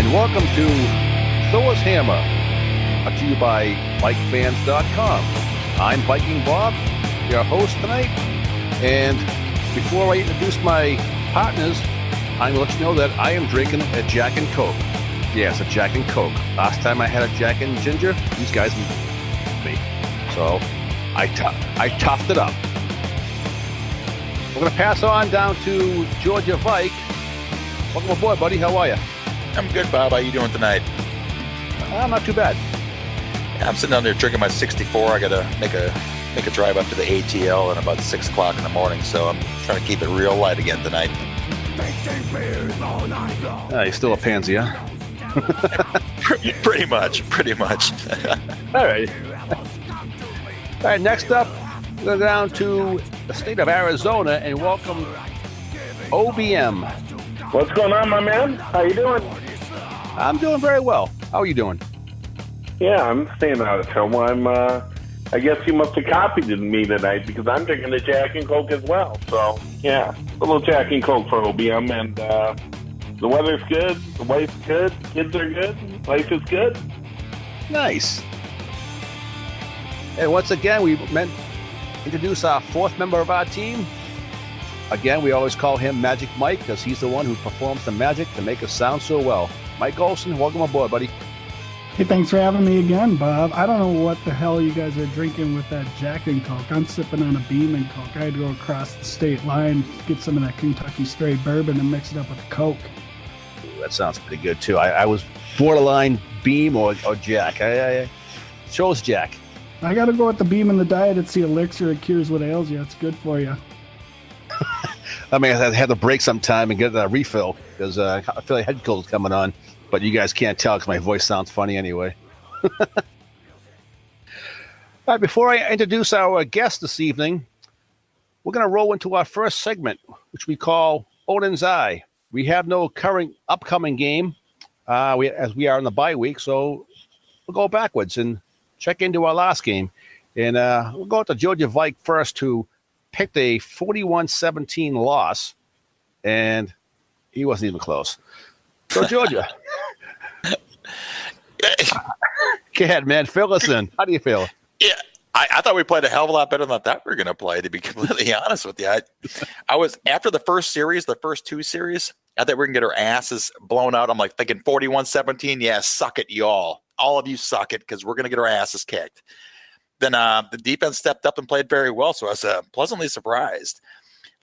and welcome to Thor's Hammer, brought to you by BikeFans.com. I'm Viking Bob, your host tonight, and before I introduce my partners, I'm going to let you know that I am drinking a Jack and Coke. Yes, a Jack and Coke. Last time I had a Jack and Ginger, these guys beat me, so I toughed it up. We're going to pass on down to Georgia Vike. Welcome aboard, buddy. How are you? I'm good, Bob. How you doing tonight? I'm not too bad. Yeah, I'm sitting down there drinking my 64. I got to make a drive up to the ATL at about 6 o'clock in the morning, so I'm trying to keep it real light again tonight. You're still a pansy, huh? Pretty much. All right. All right, next up, we'll go down to the state of Arizona and welcome OBM. What's going on, my man? How you doing? I'm doing very well. How are you doing? Yeah, I'm staying out of trouble. I guess you must have copied me tonight because I'm drinking a Jack and Coke as well. So, yeah, a little Jack and Coke for OBM. And the weather's good, the wife's good, kids are good, life is good. Nice. And once again, we introduce our fourth member of our team. Again, we always call him Magic Mike because he's the one who performs the magic to make us sound so well. Mike Olson, welcome aboard, buddy. Hey, thanks for having me again, Bob. I don't know what the hell you guys are drinking with that Jack and Coke. I'm sipping on a Beam and Coke. I had to go across the state line, get some of that Kentucky straight bourbon and mix it up with a Coke. Ooh, that sounds pretty good, too. I was borderline Beam or Jack. I chose Jack. I got to go with the Beam and the diet. It's the elixir. It cures what ails you. It's good for you. I mean, I had to break some time and get a refill because I feel like head cold is coming on, but you guys can't tell because my voice sounds funny anyway. All right, before I introduce our guest this evening, we're going to roll into our first segment, which we call Odin's Eye. We have no current upcoming game as we are in the bye week, so we'll go backwards and check into our last game. And we'll go to Georgia Vike first, who picked a 41-17 loss, and he wasn't even close. So, Georgia. Go ahead, man. Fill us in. How do you feel? Yeah, I thought we played a hell of a lot better than I thought we were going to play, to be completely honest with you. I was, after the first two series, I thought we were going to get our asses blown out. I'm like thinking 41-17, yeah, suck it, y'all. All of you suck it because we're going to get our asses kicked. Then the defense stepped up and played very well, so I was pleasantly surprised.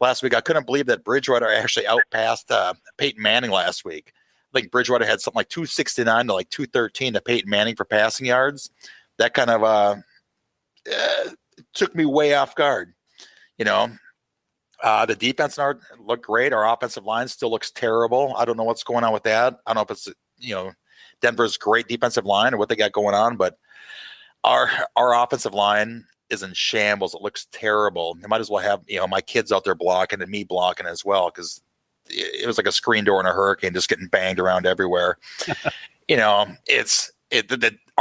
Last week, I couldn't believe that Bridgewater actually outpassed Peyton Manning last week. I think Bridgewater had something like 269 to like 213 to Peyton Manning for passing yards. That kind of took me way off guard. You know, the defense looked great. Our offensive line still looks terrible. I don't know what's going on with that. I don't know if it's, Denver's great defensive line or what they got going on, but our offensive line is in shambles. It looks terrible. They might as well have, my kids out there blocking and me blocking as well, because it was like a screen door in a hurricane just getting banged around everywhere. Our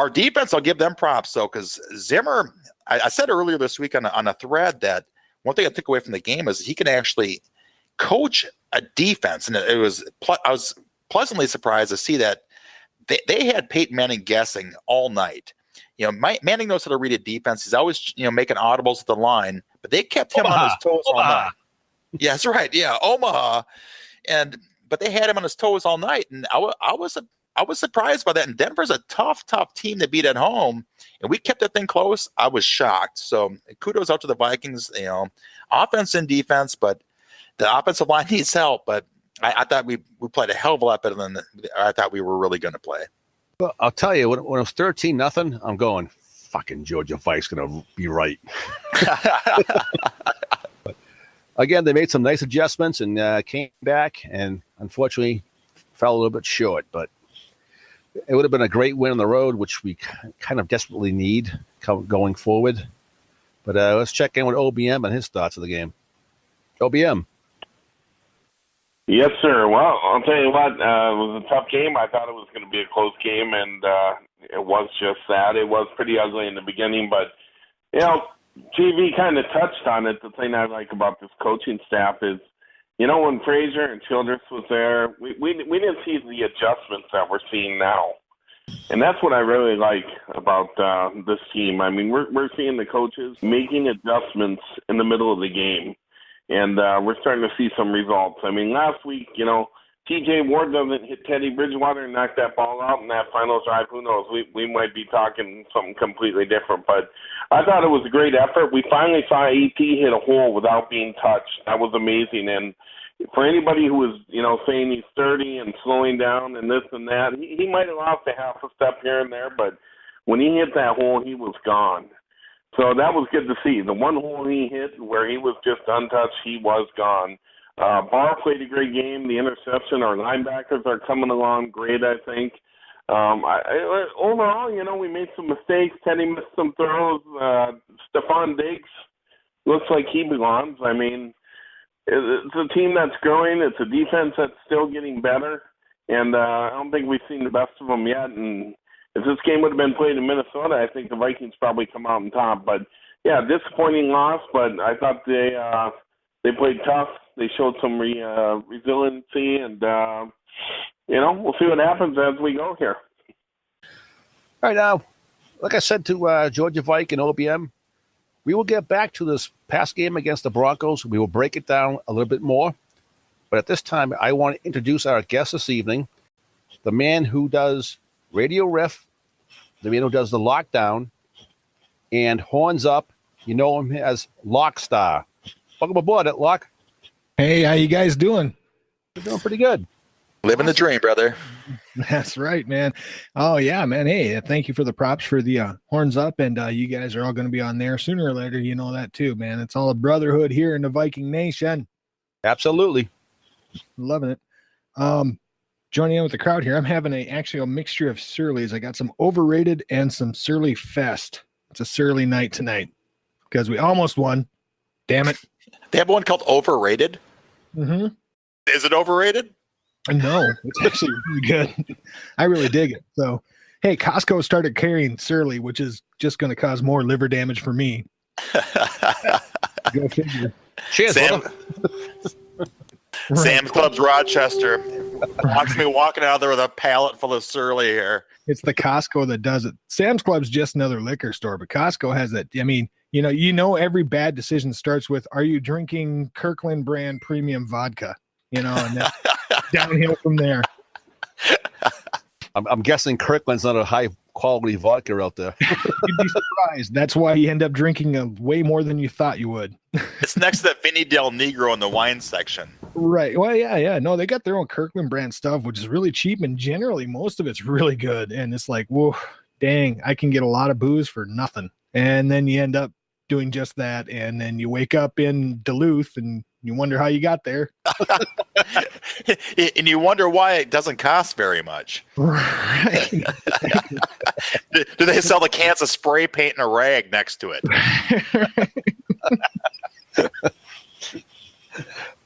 defense, I'll give them props, though, because Zimmer, I said earlier this week on a thread that one thing I took away from the game is he can actually coach a defense. And I was pleasantly surprised to see that they had Peyton Manning guessing all night. Manning knows how to read a defense. He's always, making audibles at the line, but they kept him on his toes all night. Yeah, that's right. Yeah, Omaha, but they had him on his toes all night, and I was surprised by that. And Denver's a tough team to beat at home, and we kept that thing close. I was shocked. So kudos out to the Vikings. Offense and defense, but the offensive line needs help. But I thought we played a hell of a lot better than I thought we were really going to play. Well, I'll tell you, when it was 13-0, I'm going, fucking Georgia Vike's going to be right. But again, they made some nice adjustments and came back and unfortunately fell a little bit short. But it would have been a great win on the road, which we kind of desperately need going forward. But let's check in with OBM and his thoughts of the game. OBM. Yes, sir. Well, I'll tell you what, it was a tough game. I thought it was going to be a close game, and it was just that. It was pretty ugly in the beginning, but, TV kind of touched on it. The thing I like about this coaching staff is when Frazier and Childress was there, we didn't see the adjustments that we're seeing now. And that's what I really like about this team. I mean, we're seeing the coaches making adjustments in the middle of the game. And we're starting to see some results. I mean, last week, T.J. Ward doesn't hit Teddy Bridgewater and knock that ball out in that final drive. Who knows? We might be talking something completely different. But I thought it was a great effort. We finally saw AP hit a hole without being touched. That was amazing. And for anybody who was, saying he's 30 and slowing down and this and that, he might have lost a half a step here and there. But when he hit that hole, he was gone. So that was good to see. The one hole he hit where he was just untouched, he was gone. Barr played a great game. The interception, our linebackers are coming along great, I think. Overall, we made some mistakes. Teddy missed some throws. Stephon Diggs looks like he belongs. I mean, it's a team that's growing. It's a defense that's still getting better. And I don't think we've seen the best of them yet. And if this game would have been played in Minnesota, I think the Vikings probably come out on top. But, yeah, disappointing loss, but I thought they played tough. They showed some resiliency, and, we'll see what happens as we go here. All right, now, like I said to Georgia Vike and OBM, we will get back to this past game against the Broncos. We will break it down a little bit more. But at this time, I want to introduce our guest this evening, the man who does Radio Riff, the man who does the Lockdown, and Horns Up. You know him as Lockstar. Welcome aboard, Lock. Hey, how you guys doing? We're doing pretty good. Living the dream, brother. That's right, man. Oh, yeah, man. Hey, thank you for the props for the Horns Up, and you guys are all going to be on there sooner or later. You know that too, man. It's all a brotherhood here in the Viking Nation. Absolutely. Loving it. Joining in with the crowd here, I'm having actually a mixture of Surlys. I got some Overrated and some Surly Fest. It's a Surly night tonight because we almost won. Damn it. They have one called Overrated? Mm-hmm. Is it overrated? No, it's actually really good. I really dig it. So, hey, Costco started carrying Surly, which is just going to cause more liver damage for me. Go figure. Cheers, Sam. Sam's Club's Rochester. Watch me walking out there with a pallet full of Surly here. It's the Costco that does it. Sam's Club's just another liquor store, but Costco has that. I mean, every bad decision starts with, are you drinking Kirkland brand premium vodka? And then downhill from there. I'm guessing Kirkland's not a high quality vodka out there. You'd be surprised. That's why you end up drinking way more than you thought you would. It's next to Vinny Del Negro in the wine section. Right. Well, yeah. No, they got their own Kirkland brand stuff, which is really cheap, and generally most of it's really good. And it's like, whoa, dang, I can get a lot of booze for nothing. And then you end up doing just that, and then you wake up in Duluth and you wonder how you got there. And you wonder why it doesn't cost very much. Right. Do they sell the cans of spray paint and a rag next to it?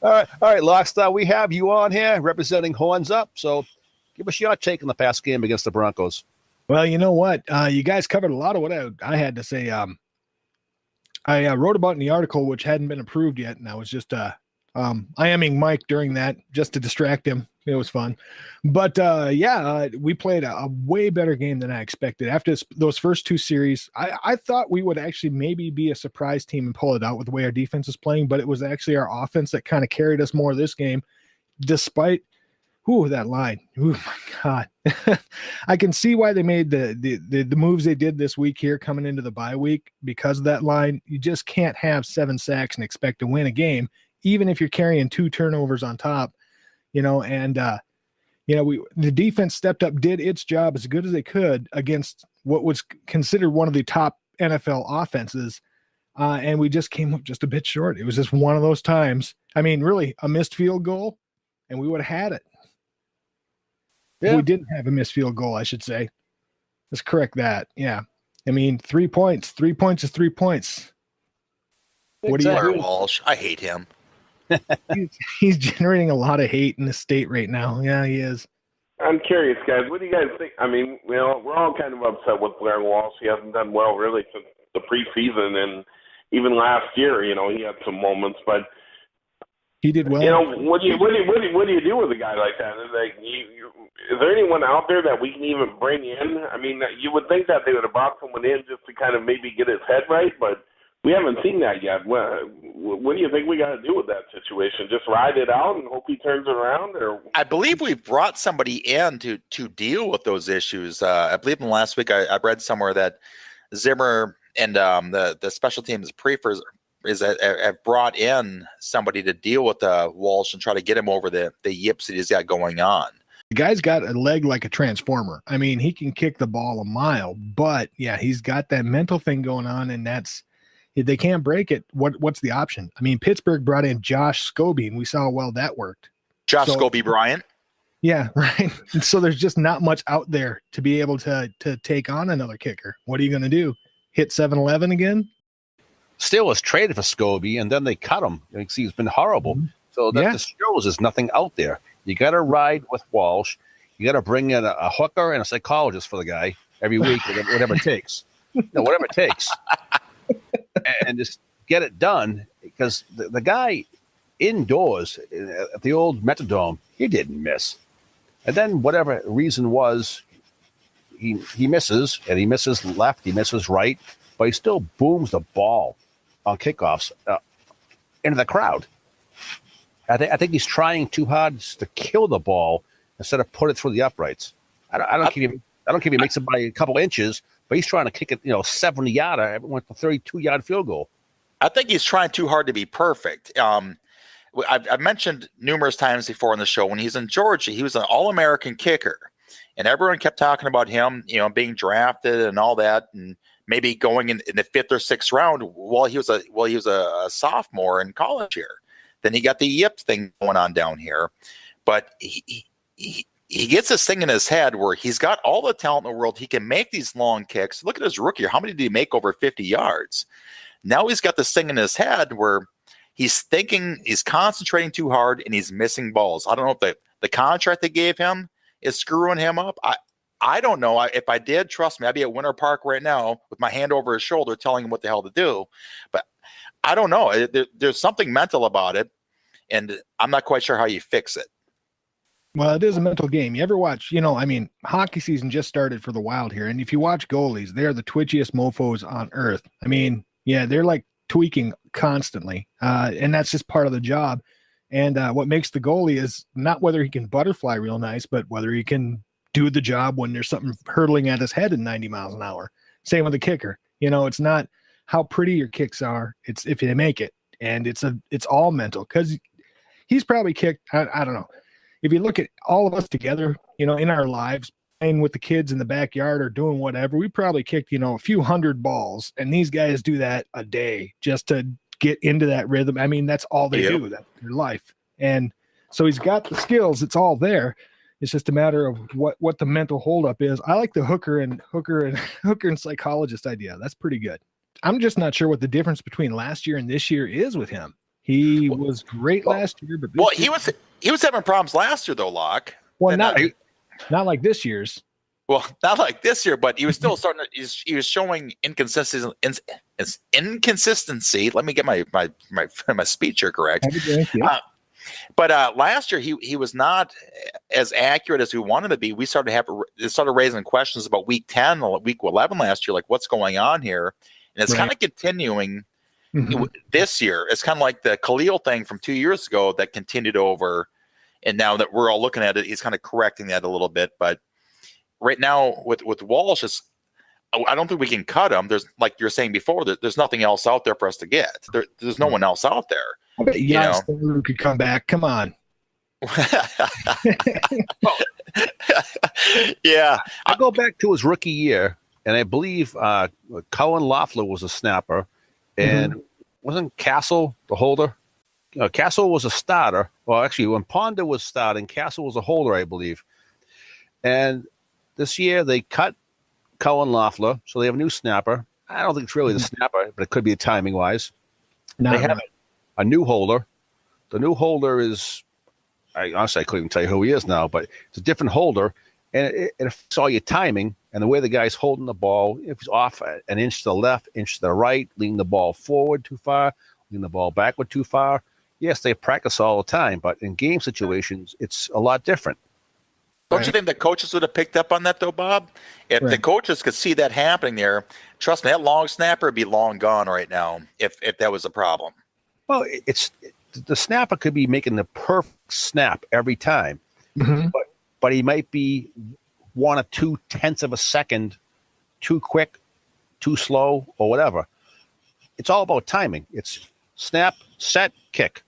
All right, Lockstar, we have you on here representing Horns Up. So give us your take on the past game against the Broncos. Well, you know what? You guys covered a lot of what I had to say. I wrote about in the article, which hadn't been approved yet, and I was just IMing Mike during that just to distract him. It was fun. But, we played a way better game than I expected. After those first two series, I thought we would actually maybe be a surprise team and pull it out with the way our defense is playing, but it was actually our offense that kind of carried us more this game, despite that line. Oh, my God. I can see why they made the moves they did this week here coming into the bye week because of that line. You just can't have 7 sacks and expect to win a game, even if you're carrying 2 turnovers on top, the defense stepped up, did its job as good as they could against what was considered one of the top NFL offenses. And we just came up just a bit short. It was just one of those times. I mean, really a missed field goal and we would have had it. Yeah. We didn't have a missed field goal, I should say. Let's correct that. Yeah. I mean, 3 points. 3 points is 3 points. What do you Walsh? I hate him. He's generating a lot of hate in the state right now. Yeah, he is. I'm curious, guys. What do you guys think? I mean, we're all kind of upset with Blair Walsh. He hasn't done well really since the preseason, and even last year, he had some moments. But He did well. You know, what do you do with a guy like that? Like, is there anyone out there that we can even bring in? I mean, you would think that they would have brought someone in just to kind of maybe get his head right, but we haven't seen that yet. What do you think we got to do with that situation? Just ride it out and hope he turns it around? Or I believe we've brought somebody in to deal with those issues. I believe in the last week I read somewhere that Zimmer and the special teams prefers have brought in somebody to deal with Walsh and try to get him over the yips that he's got going on. The guy's got a leg like a transformer. I mean, he can kick the ball a mile, but yeah, he's got that mental thing going on, and they can't break it. What's the option? I mean, Pittsburgh brought in Josh Scobie, and we saw how well that worked. Scobie Bryant. Yeah, right. So there's just not much out there to be able to take on another kicker. What are you going to do? Hit 7-Eleven again? Steelers traded for Scobie, and then they cut him. You see, he's been horrible. So that just shows there's nothing out there. You got to ride with Walsh. You got to bring in a hooker and a psychologist for the guy every week, whatever it takes. Whatever it takes. And just get it done, because the guy indoors at the old Metrodome, he didn't miss. And then whatever reason was, he misses, and he misses left, he misses right, but he still booms the ball on kickoffs into the crowd. I think he's trying too hard to kill the ball instead of put it through the uprights. I don't care if he makes it by a couple inches, but he's trying to kick it, 70-yarder, went for 32-yard field goal. I think he's trying too hard to be perfect. I've mentioned numerous times before on the show, when he's in Georgia, he was an All-American kicker, and everyone kept talking about him, being drafted and all that, and maybe going in the 5th or 6th round while he was a sophomore in college here. Then he got the yip thing going on down here, but he gets this thing in his head where he's got all the talent in the world. He can make these long kicks. Look at his rookie year. How many did he make over 50 yards? Now he's got this thing in his head where he's concentrating too hard, and he's missing balls. I don't know if the contract they gave him is screwing him up. I don't know. If I did, trust me, I'd be at Winter Park right now with my hand over his shoulder telling him what the hell to do. But I don't know. There's something mental about it, and I'm not quite sure how you fix it. Well, it is a mental game. You ever watch, hockey season just started for the Wild here, and if you watch goalies, they're the twitchiest mofos on earth. I mean, yeah, they're like tweaking constantly, and that's just part of the job. And what makes the goalie is not whether he can butterfly real nice, but whether he can do the job when there's something hurtling at his head at 90 miles an hour. Same with the kicker. It's not how pretty your kicks are, it's if they make it. And it's all mental, because he's probably kicked, I don't know. If you look at all of us together, in our lives, playing with the kids in the backyard or doing whatever, we probably kicked, a few hundred balls. And these guys do that a day just to get into that rhythm. I mean, that's all they do. That's their life. And so he's got the skills. It's all there. It's just a matter of what the mental holdup is. I like the hooker and psychologist idea. That's pretty good. I'm just not sure what the difference between last year and this year is with him. He was great last year, but he was having problems last year though, Locke. Well, not like this year's. Well, not like this year, but he was still starting. He was showing inconsistency. Let me get my speech here correct. But last year he was not as accurate as we wanted to be. We started raising questions about week 10, week 11 last year, like what's going on here, and it's kind of continuing this year. It's kind of like the Khalil thing from 2 years ago that continued over, and now that we're all looking at it, he's kind of correcting that a little bit. But right now with Walsh, I don't think we can cut him. There's, like you're saying before, there's nothing else out there for us to get. There's no one else out there. I bet Giannis could come back. Come on. Yeah. I go back to his rookie year, and I believe Cohen Loeffler was a snapper, and wasn't Castle the holder? Castle was a starter. Well, actually, when Ponder was starting, Castle was a holder, I believe. And this year they cut Cohen Loeffler, so they have a new snapper. I don't think it's really the snapper, but it could be timing-wise. They have a new holder. The new holder is, I couldn't even tell you who he is now, but it's a different holder, and it affects all your timing and the way the guy's holding the ball. If he's off an inch to the left, inch to the right, leaning the ball forward too far, leaning the ball backward too far, yes, they practice all the time, but in game situations, it's a lot different. Don't you think the coaches would have picked up on that, though, Bob? If the coaches could see that happening there, trust me, that long snapper would be long gone right now if that was a problem. Well, the snapper could be making the perfect snap every time, but he might be 1 or 2/10 of a second too quick, too slow, or whatever. It's all about timing. It's snap, set, kick.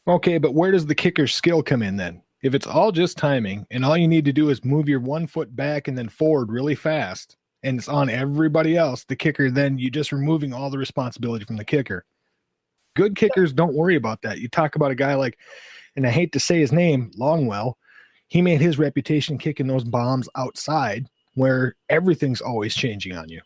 Okay, but where does the kicker's skill come in then? If it's all just timing and all you need to do is move your 1 foot back and then forward really fast and it's on everybody else, the kicker, then you're just removing all the responsibility from the kicker. Good kickers don't worry about that. You talk about a guy like, and I hate to say his name, Longwell. He made his reputation kicking those bombs outside where everything's always changing on you.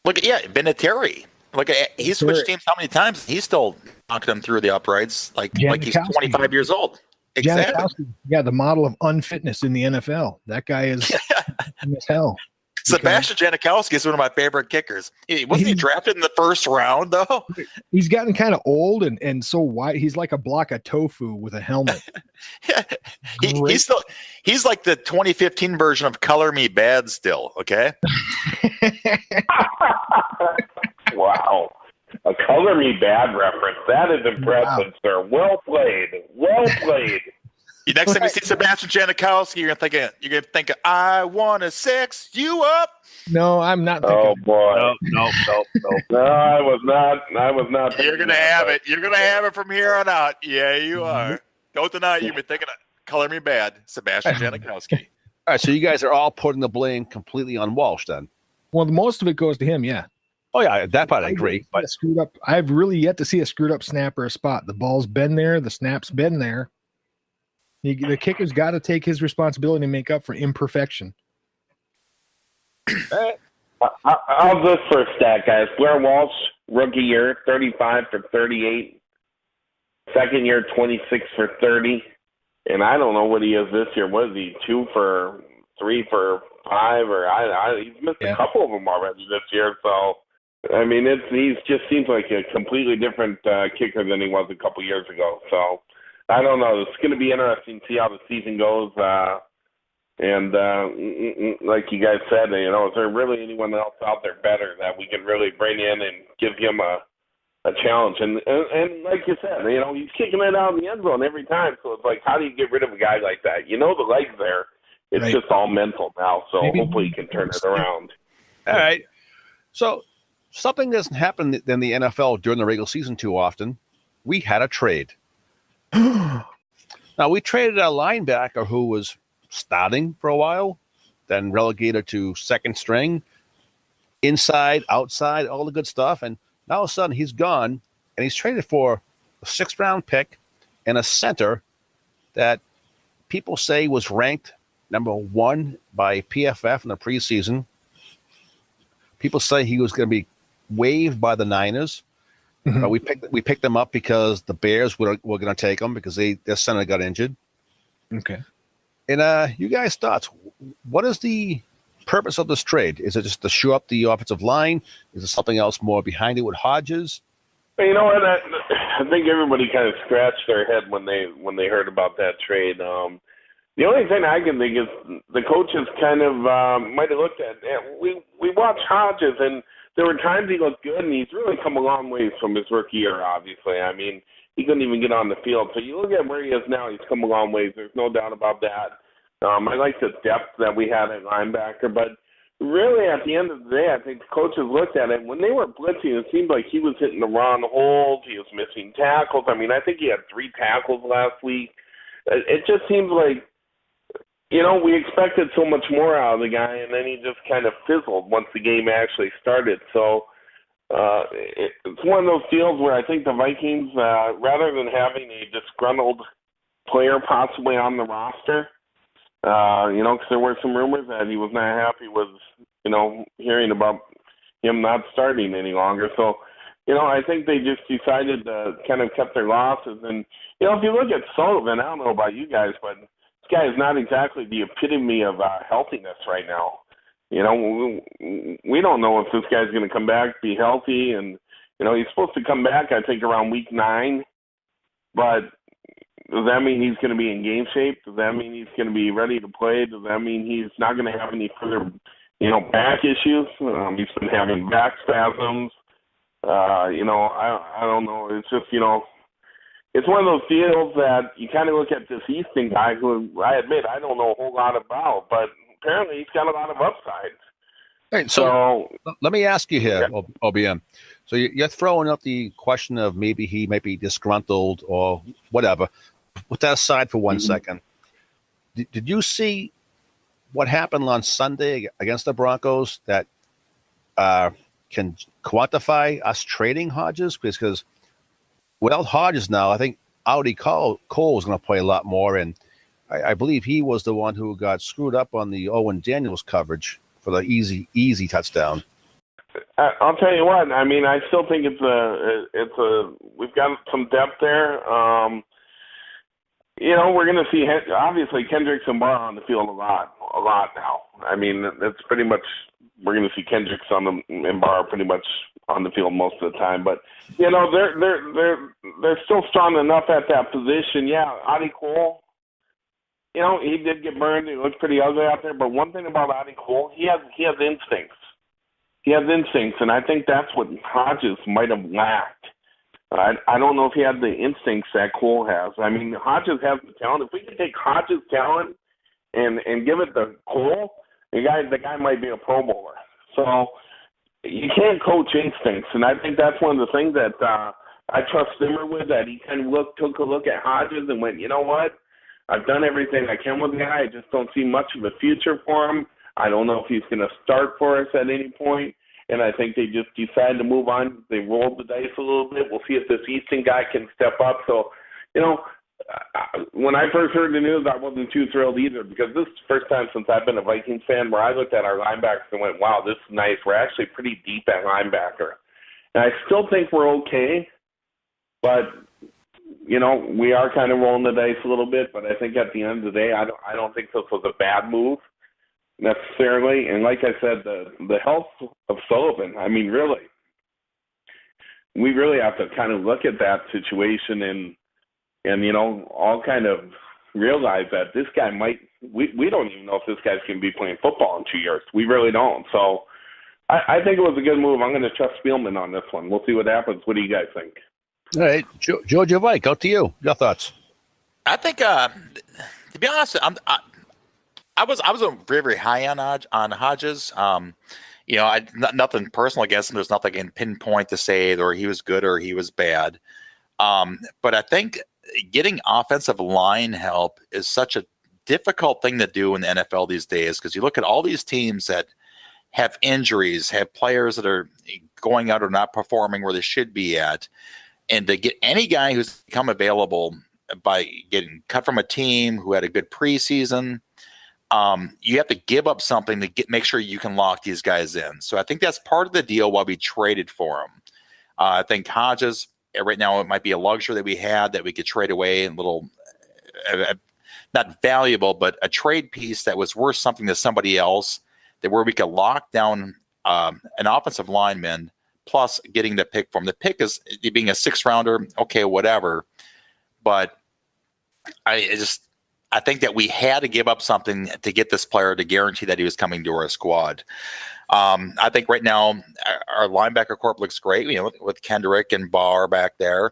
Look at, Vinatieri. Look at, he switched teams how many times? He's still knocking them through the uprights like he's 25 years old. Exactly. Yeah, the model of unfitness in the NFL. That guy is as hell. Sebastian Janikowski is one of my favorite kickers. Wasn't he drafted in the first round, though? He's gotten kind of old and so wide. He's like a block of tofu with a helmet. He's like the 2015 version of Color Me Bad still, okay? Wow. A Color Me Bad reference. That is impressive, sir. Well played. Well played. Next time you see Sebastian Janikowski, you're gonna think, I want to sex you up. No, I'm not thinking. Oh boy. No. No, I was not. You're gonna have it. You're gonna have it from here on out. Yeah, you are. Don't deny it. You've been thinking of Color Me Bad, Sebastian Janikowski. All right, so you guys are all putting the blame completely on Walsh then. Well, most of it goes to him, yeah. Oh yeah, that part I agree. But screwed up. I've really yet to see a screwed up snap or a spot. The ball's been there, the snap's been there. The kicker's got to take his responsibility and make up for imperfection. I'll just for a stat, guys. Blair Walsh, rookie year, 35 for 38. Second year, 26 for 30. And I don't know what he is this year. What is he, 2 for 3 for 5? Or he's missed a couple of them already this year. So, I mean, he just seems like a completely different kicker than he was a couple years ago. So, I don't know. It's going to be interesting to see how the season goes. And like you guys said, is there really anyone else out there better that we can really bring in and give him a challenge? And like you said, he's kicking it out in the end zone every time. So it's like, how do you get rid of a guy like that? The leg's there. It's just all mental now. So hopefully he can turn it around. All right. So something doesn't happen in the NFL during the regular season too often. We had a trade. Now, we traded a linebacker who was starting for a while, then relegated to second string, inside, outside, all the good stuff. And now all of a sudden he's gone, and he's traded for a 6th-round pick and a center that people say was ranked number 1 by PFF in the preseason. People say he was going to be waived by the Niners. But we picked them up because the Bears were going to take them because their center got injured. Okay. And you guys' thoughts? What is the purpose of this trade? Is it just to shore up the offensive line? Is there something else more behind it with Hodges? You know what? I think everybody kind of scratched their head when they heard about that trade. The only thing I can think is the coaches kind of might have looked at. We watched Hodges, and there were times he looked good, and he's really come a long ways from his rookie year, obviously. I mean, he couldn't even get on the field. So you look at where he is now, he's come a long ways. There's no doubt about that. I like the depth that we had at linebacker. But really, at the end of the day, I think the coaches looked at it. When they were blitzing, it seemed like he was hitting the wrong holes. He was missing tackles. I mean, I think he had 3 tackles last week. It just seems like, we expected so much more out of the guy, and then he just kind of fizzled once the game actually started. So it's one of those deals where I think the Vikings, rather than having a disgruntled player possibly on the roster, because there were some rumors that he was not happy with, hearing about him not starting any longer. So, I think they just decided to kind of cut their losses. And, if you look at Sullivan, I don't know about you guys, but this guy is not exactly the epitome of healthiness right now. We don't know if this guy's going to come back, be healthy. And, he's supposed to come back, I think, around week 9. but does that mean he's going to be in game shape? Does that mean he's going to be ready to play? Does that mean he's not going to have any further, back issues? He's been having back spasms. I don't know. It's just, it's one of those deals that you kind of look at this Easton guy who I admit I don't know a whole lot about, but apparently he's got a lot of upside. Hey, so let me ask you here, OBM. So you're throwing up the question of maybe he might be disgruntled or whatever. Put that aside for 1 second. Did you see what happened on Sunday against the Broncos that can quantify us trading Hodges? Because without Hodges now, I think Audi Cole is going to play a lot more, and I believe he was the one who got screwed up on the Owen Daniels coverage for the easy touchdown. I'll tell you what. I mean, I still think we've got some depth there. We're going to see obviously Kendricks and Barr on the field a lot now. I mean, that's pretty much we're going to see Kendricks and Barr pretty much on the field most of the time. But they're still strong enough at that position. Yeah, Audi Cole. He did get burned. It looked pretty ugly out there. But one thing about Audi Cole, he has instincts. He has instincts, and I think that's what Hodges might have lacked. I don't know if he had the instincts that Cole has. I mean, Hodges has the talent. If we could take Hodges' talent and give it to Cole, the guy might be a Pro Bowler. So you can't coach instincts, and I think that's one of the things that I trust Zimmer with, that he kind of took a look at Hodges and went, you know what? I've done everything I can with the guy. I just don't see much of a future for him. I don't know if he's going to start for us at any point. And I think they just decided to move on. They rolled the dice a little bit. We'll see if this Easton guy can step up. So, when I first heard the news, I wasn't too thrilled either, because this is the first time since I've been a Vikings fan where I looked at our linebackers and went, wow, this is nice. We're actually pretty deep at linebacker. And I still think we're okay, but, we are kind of rolling the dice a little bit. But I think at the end of the day, I don't think this was a bad move necessarily. And like I said, the health of Sullivan, I mean, really, we really have to kind of look at that situation and all kind of realize that this guy we don't even know if this guy's going to be playing football in 2 years. We really don't. So I think it was a good move. I'm going to trust Spielman on this one. We'll see what happens. What do you guys think? All right, Georgia Vike, out to you. Your thoughts? I think, to be honest, I was very, very high on Hodges. Nothing personal against him. There's nothing I can pinpoint to say or he was good or he was bad. But I think getting offensive line help is such a difficult thing to do in the NFL these days, because you look at all these teams that have injuries, have players that are going out or not performing where they should be at, and to get any guy who's become available by getting cut from a team who had a good preseason, you have to give up something to make sure you can lock these guys in. So I think that's part of the deal why we traded for him. I think Hodges, right now, it might be a luxury that we had that we could trade away a little, not valuable, but a trade piece that was worth something to somebody else, that where we could lock down an offensive lineman, plus getting the pick from. The pick is being a 6th rounder, okay, whatever. But I think that we had to give up something to get this player to guarantee that he was coming to our squad. I think right now our linebacker corp looks great, with Kendrick and Barr back there,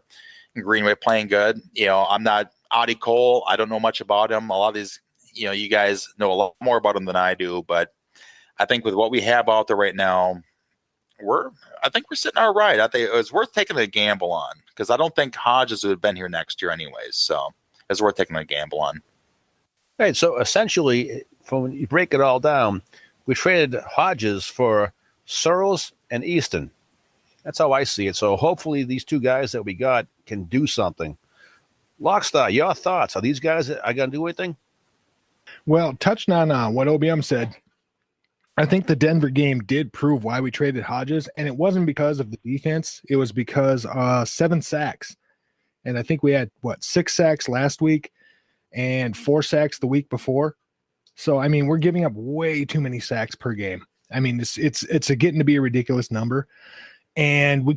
and Greenway playing good. I'm not Audi Cole. I don't know much about him. A lot of these, you guys know a lot more about him than I do. But I think with what we have out there right now, I think we're sitting all right. I think it was worth taking a gamble on, because I don't think Hodges would have been here next year anyways. So it's worth taking a gamble on. Right. So essentially, when you break it all down, we traded Hodges for Searles and Easton. That's how I see it. So hopefully these two guys that we got can do something. Lockstar, your thoughts? Are these guys are going to do anything? Well, touching on what OBM said, I think the Denver game did prove why we traded Hodges, and it wasn't because of the defense. It was because 7 sacks. And I think we had, 6 sacks last week and 4 sacks the week before. So, I mean, we're giving up way too many sacks per game. I mean, it's getting to be a ridiculous number. And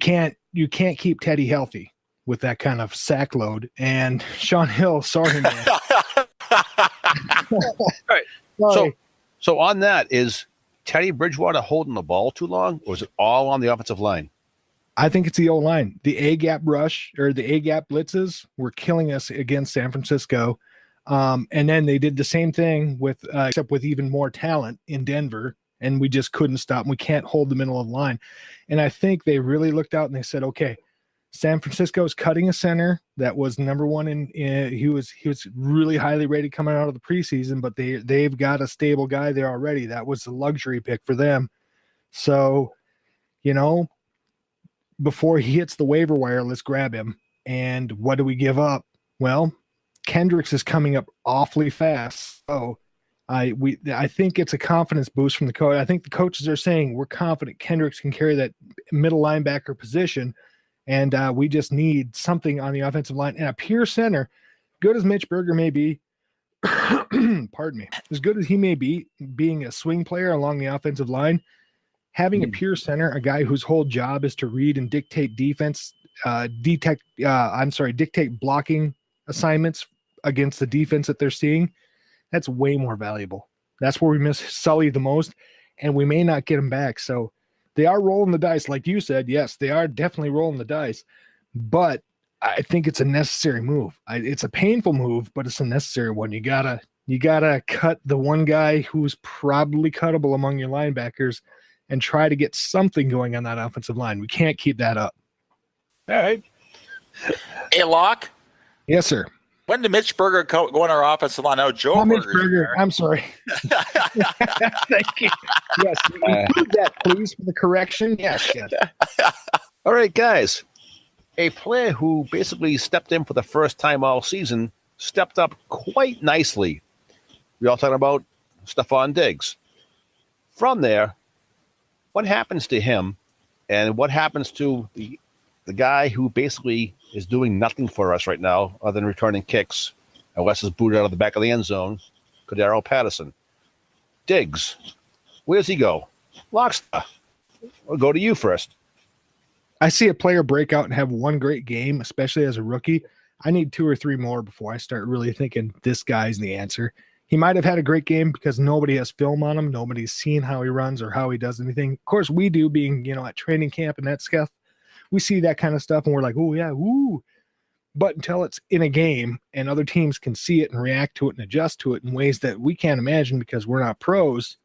you can't keep Teddy healthy. with that kind of sack load. And Sean Hill, sorry, man. right. Sorry. So on that, is Teddy Bridgewater holding the ball too long, or is it all on the offensive line? I think it's the O-line. The A-gap rush or the A-gap blitzes were killing us against San Francisco. And then they did the same thing with, except with even more talent in Denver, and we just couldn't stop. We can't hold the middle of the line. And I think they really looked out and they said, okay, San Francisco's cutting a center that was number one he was really highly rated coming out of the preseason, but they've got a stable guy there already. That was a luxury pick for them. So, before he hits the waiver wire, let's grab him. And what do we give up? Well, Kendricks is coming up awfully fast. So I think it's a confidence boost from the coach. I think the coaches are saying we're confident Kendricks can carry that middle linebacker position. And we just need something on the offensive line. And a pure center, good as Mitch Berger may be, pardon me, as good as he may be, being a swing player along the offensive line, having a pure center, a guy whose whole job is to read and dictate defense, dictate blocking assignments against the defense that they're seeing, that's way more valuable. That's where we miss Sully the most, and we may not get him back. So they are rolling the dice. Like you said, yes, they are definitely rolling the dice, but I think it's a necessary move. It's a painful move, but it's a necessary one. You gotta cut the one guy who's probably cuttable among your linebackers and try to get something going on that offensive line. We can't keep that up. All right. Hey, Locke. Yes, sir. When did Mitch Berger go on our offensive line? Oh, Joe Mitch Berger's Berger. there. I'm sorry. Thank you. Yes, include that, please, for the correction. Yes. All right, guys. A player who basically stepped in for the first time all season stepped up quite nicely. We're all talking about Stephon Diggs. From there, what happens to him, and what happens to the guy who basically is doing nothing for us right now other than returning kicks, unless it's booted out of the back of the end zone, Cordero Patterson? Diggs, where does he go? Lockstar, we'll go to you first. I see a player break out and have one great game, especially as a rookie. I need 2 or 3 more before I start really thinking this guy's the answer. He might have had a great game because nobody has film on him. Nobody's seen how he runs or how he does anything. Of course, we do, being, at training camp and that stuff. We see that kind of stuff and we're like, oh, yeah, woo. But until it's in a game and other teams can see it and react to it and adjust to it in ways that we can't imagine because we're not pros,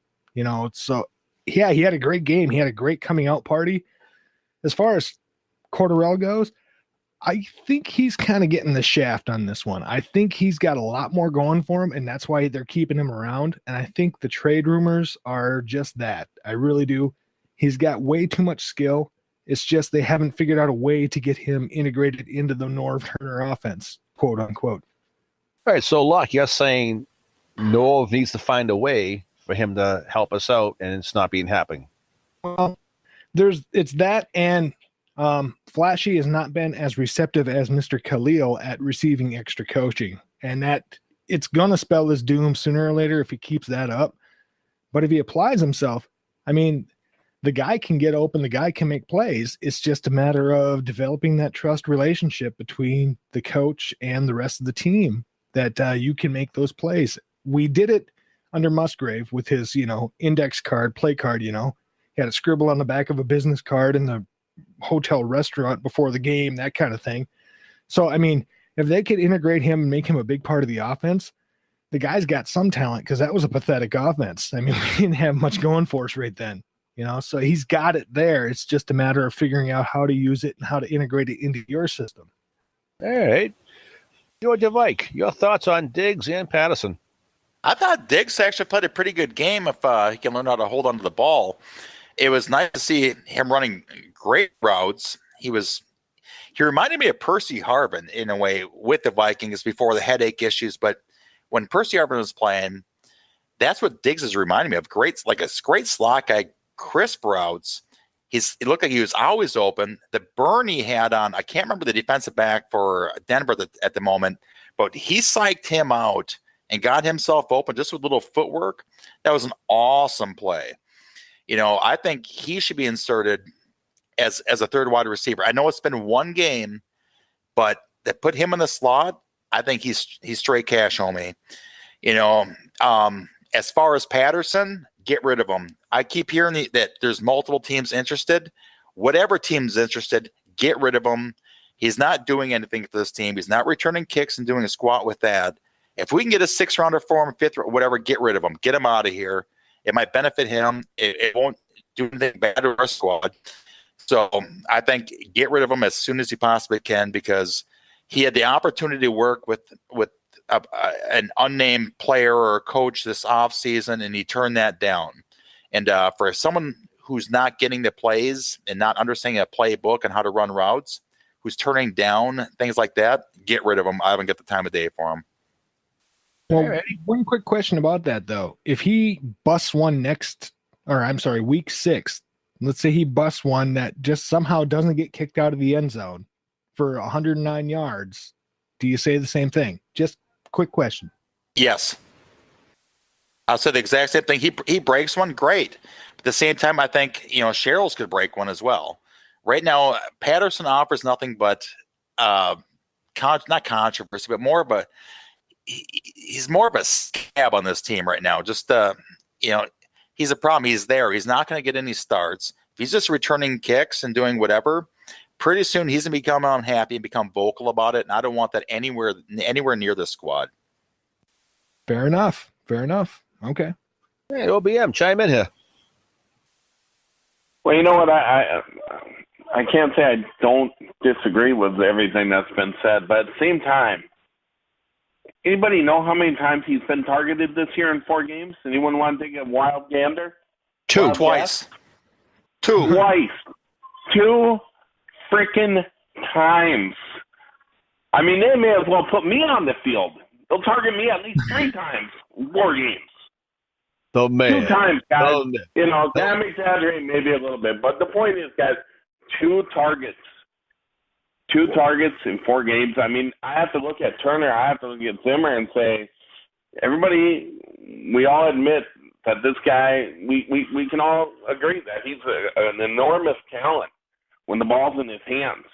So, yeah, he had a great game. He had a great coming out party. As far as Cordero goes, I think he's kind of getting the shaft on this one. I think he's got a lot more going for him, and that's why they're keeping him around. And I think the trade rumors are just that. I really do. He's got way too much skill. It's just they haven't figured out a way to get him integrated into the Norv Turner offense, quote unquote. All right, so Locke, you're saying Norv needs to find a way for him to help us out, and it's not being happening. Well, it's that, and Flashy has not been as receptive as Mr. Khalil at receiving extra coaching, and that it's going to spell his doom sooner or later if he keeps that up. But if he applies himself, the guy can get open, the guy can make plays. It's just a matter of developing that trust relationship between the coach and the rest of the team that you can make those plays. We did it under Musgrave with his, index card, play card, He had a scribble on the back of a business card in the hotel restaurant before the game, that kind of thing. So, if they could integrate him and make him a big part of the offense, the guy's got some talent because that was a pathetic offense. We didn't have much going for us right then, so he's got it there. It's just a matter of figuring out how to use it and how to integrate it into your system. All right. Georgia Vike, your thoughts on Diggs and Patterson? I thought Diggs actually played a pretty good game if he can learn how to hold onto the ball. It was nice to see him running great routes. He reminded me of Percy Harvin in a way with the Vikings before the headache issues. But when Percy Harvin was playing, that's what Diggs is reminding me of. Great slot guy, crisp routes. It looked like he was always open. The burn he had on, I can't remember the defensive back for Denver at the moment, but he psyched him out and got himself open just with little footwork. That was an awesome play. I think he should be inserted as a third wide receiver. I know it's been one game, but that put him in the slot, I think he's straight cash on me. As far as Patterson, get rid of him. I keep hearing that there's multiple teams interested. Whatever team's interested, get rid of him. He's not doing anything for this team. He's not returning kicks and doing a squat with that. If we can get a 6th rounder for him, 5th, whatever, get rid of him. Get him out of here. It might benefit him. It won't do anything bad to our squad. So I think get rid of him as soon as he possibly can, because he had the opportunity to work with an unnamed player or coach this offseason, and he turned that down. And for someone who's not getting the plays and not understanding a playbook and how to run routes, who's turning down things like that, get rid of him. I haven't got the time of day for him. Well, one quick question about that, though. If he busts one week 6, let's say he busts one that just somehow doesn't get kicked out of the end zone for 109 yards, do you say the same thing? Just quick question. Yes. I'll say the exact same thing. He breaks one, great. But at the same time, I think, Sherrills could break one as well. Right now, Patterson offers nothing but not controversy, but more of a he's more of a scab on this team right now. Just he's a problem. He's there. He's not going to get any starts. If he's just returning kicks and doing whatever, pretty soon he's going to become unhappy and become vocal about it. And I don't want that anywhere near the squad. Fair enough. Okay. Hey, OBM, chime in here. Well, you know what? I can't say I don't disagree with everything that's been said, but at the same time, anybody know how many times he's been targeted this year in 4 games? Anyone want to take a wild gander? Twice. 2 freaking times. I mean, they may as well put me on the field. They'll target me at least 3 times, 4 games. Oh, man. 2 times, guys. Oh, man. I'm exaggerating maybe a little bit, but the point is, guys, 2 targets. 2 targets in 4 games. I mean, I have to look at Turner. I have to look at Zimmer and say, everybody, we all admit that this guy, we can all agree that he's an enormous talent when the ball's in his hands.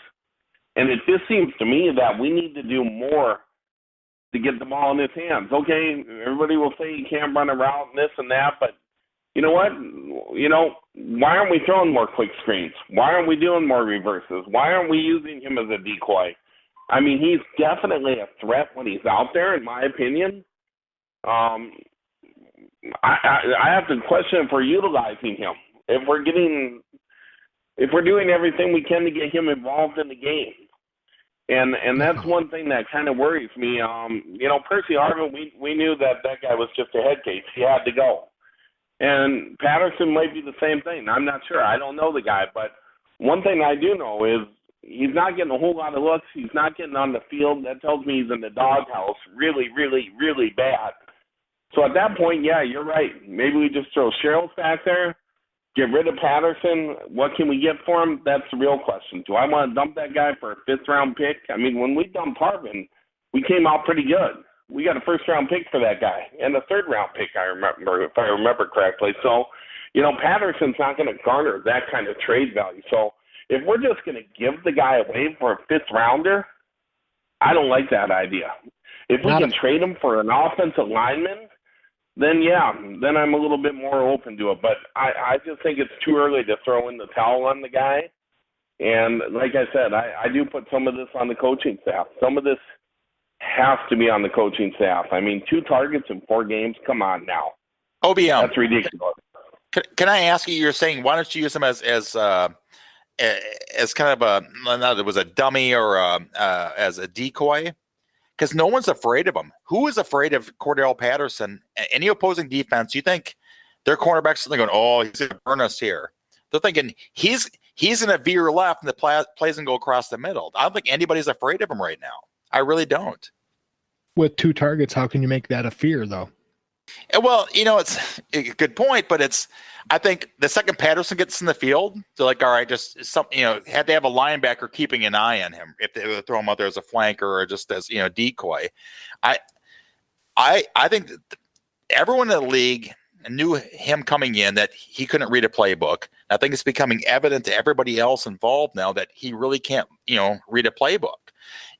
And it just seems to me that we need to do more to get the ball in his hands. Okay, everybody will say he can't run a route and this and that, but you know what? Why aren't we throwing more quick screens? Why aren't we doing more reverses? Why aren't we using him as a decoy? I mean, he's definitely a threat when he's out there, in my opinion. I have to question if we're utilizing him. If we're doing everything we can to get him involved in the game. And that's one thing that kind of worries me. Percy Harvin, we knew that guy was just a head case. He had to go. And Patterson might be the same thing. I'm not sure. I don't know the guy. But one thing I do know is he's not getting a whole lot of looks. He's not getting on the field. That tells me he's in the doghouse really, really, really bad. So at that point, yeah, you're right. Maybe we just throw Sherrills back there, get rid of Patterson. What can we get for him? That's the real question. Do I want to dump that guy for a 5th-round pick? I mean, when we dumped Harvin, we came out pretty good. We got a 1st-round pick for that guy and a 3rd-round pick, I remember, if I remember correctly. So, Patterson's not going to garner that kind of trade value. So if we're just going to give the guy away for a 5th-rounder, I don't like that idea. If we can trade him for an offensive lineman, then I'm a little bit more open to it. But I just think it's too early to throw in the towel on the guy. And like I said, I do put some of this on the coaching staff. Some of this has to be on the coaching staff. I mean, 2 targets in 4 games. Come on now. OBM. That's ridiculous. Can I ask you? You're saying why don't you use him as kind of it was a dummy or as a decoy? Because no one's afraid of him. Who is afraid of Cordell Patterson? Any opposing defense, you think their cornerbacks are going, oh, he's going to burn us here. They're thinking he's going to veer left and the plays and go across the middle. I don't think anybody's afraid of him right now. I really don't. With 2 targets, how can you make that a fear, though? Well, it's a good point, but I think the second Patterson gets in the field, they're like, all right, just something, had to have a linebacker keeping an eye on him if they would throw him out there as a flanker or just as, decoy. I think that everyone in the league knew him coming in that he couldn't read a playbook. I think it's becoming evident to everybody else involved now that he really can't, read a playbook.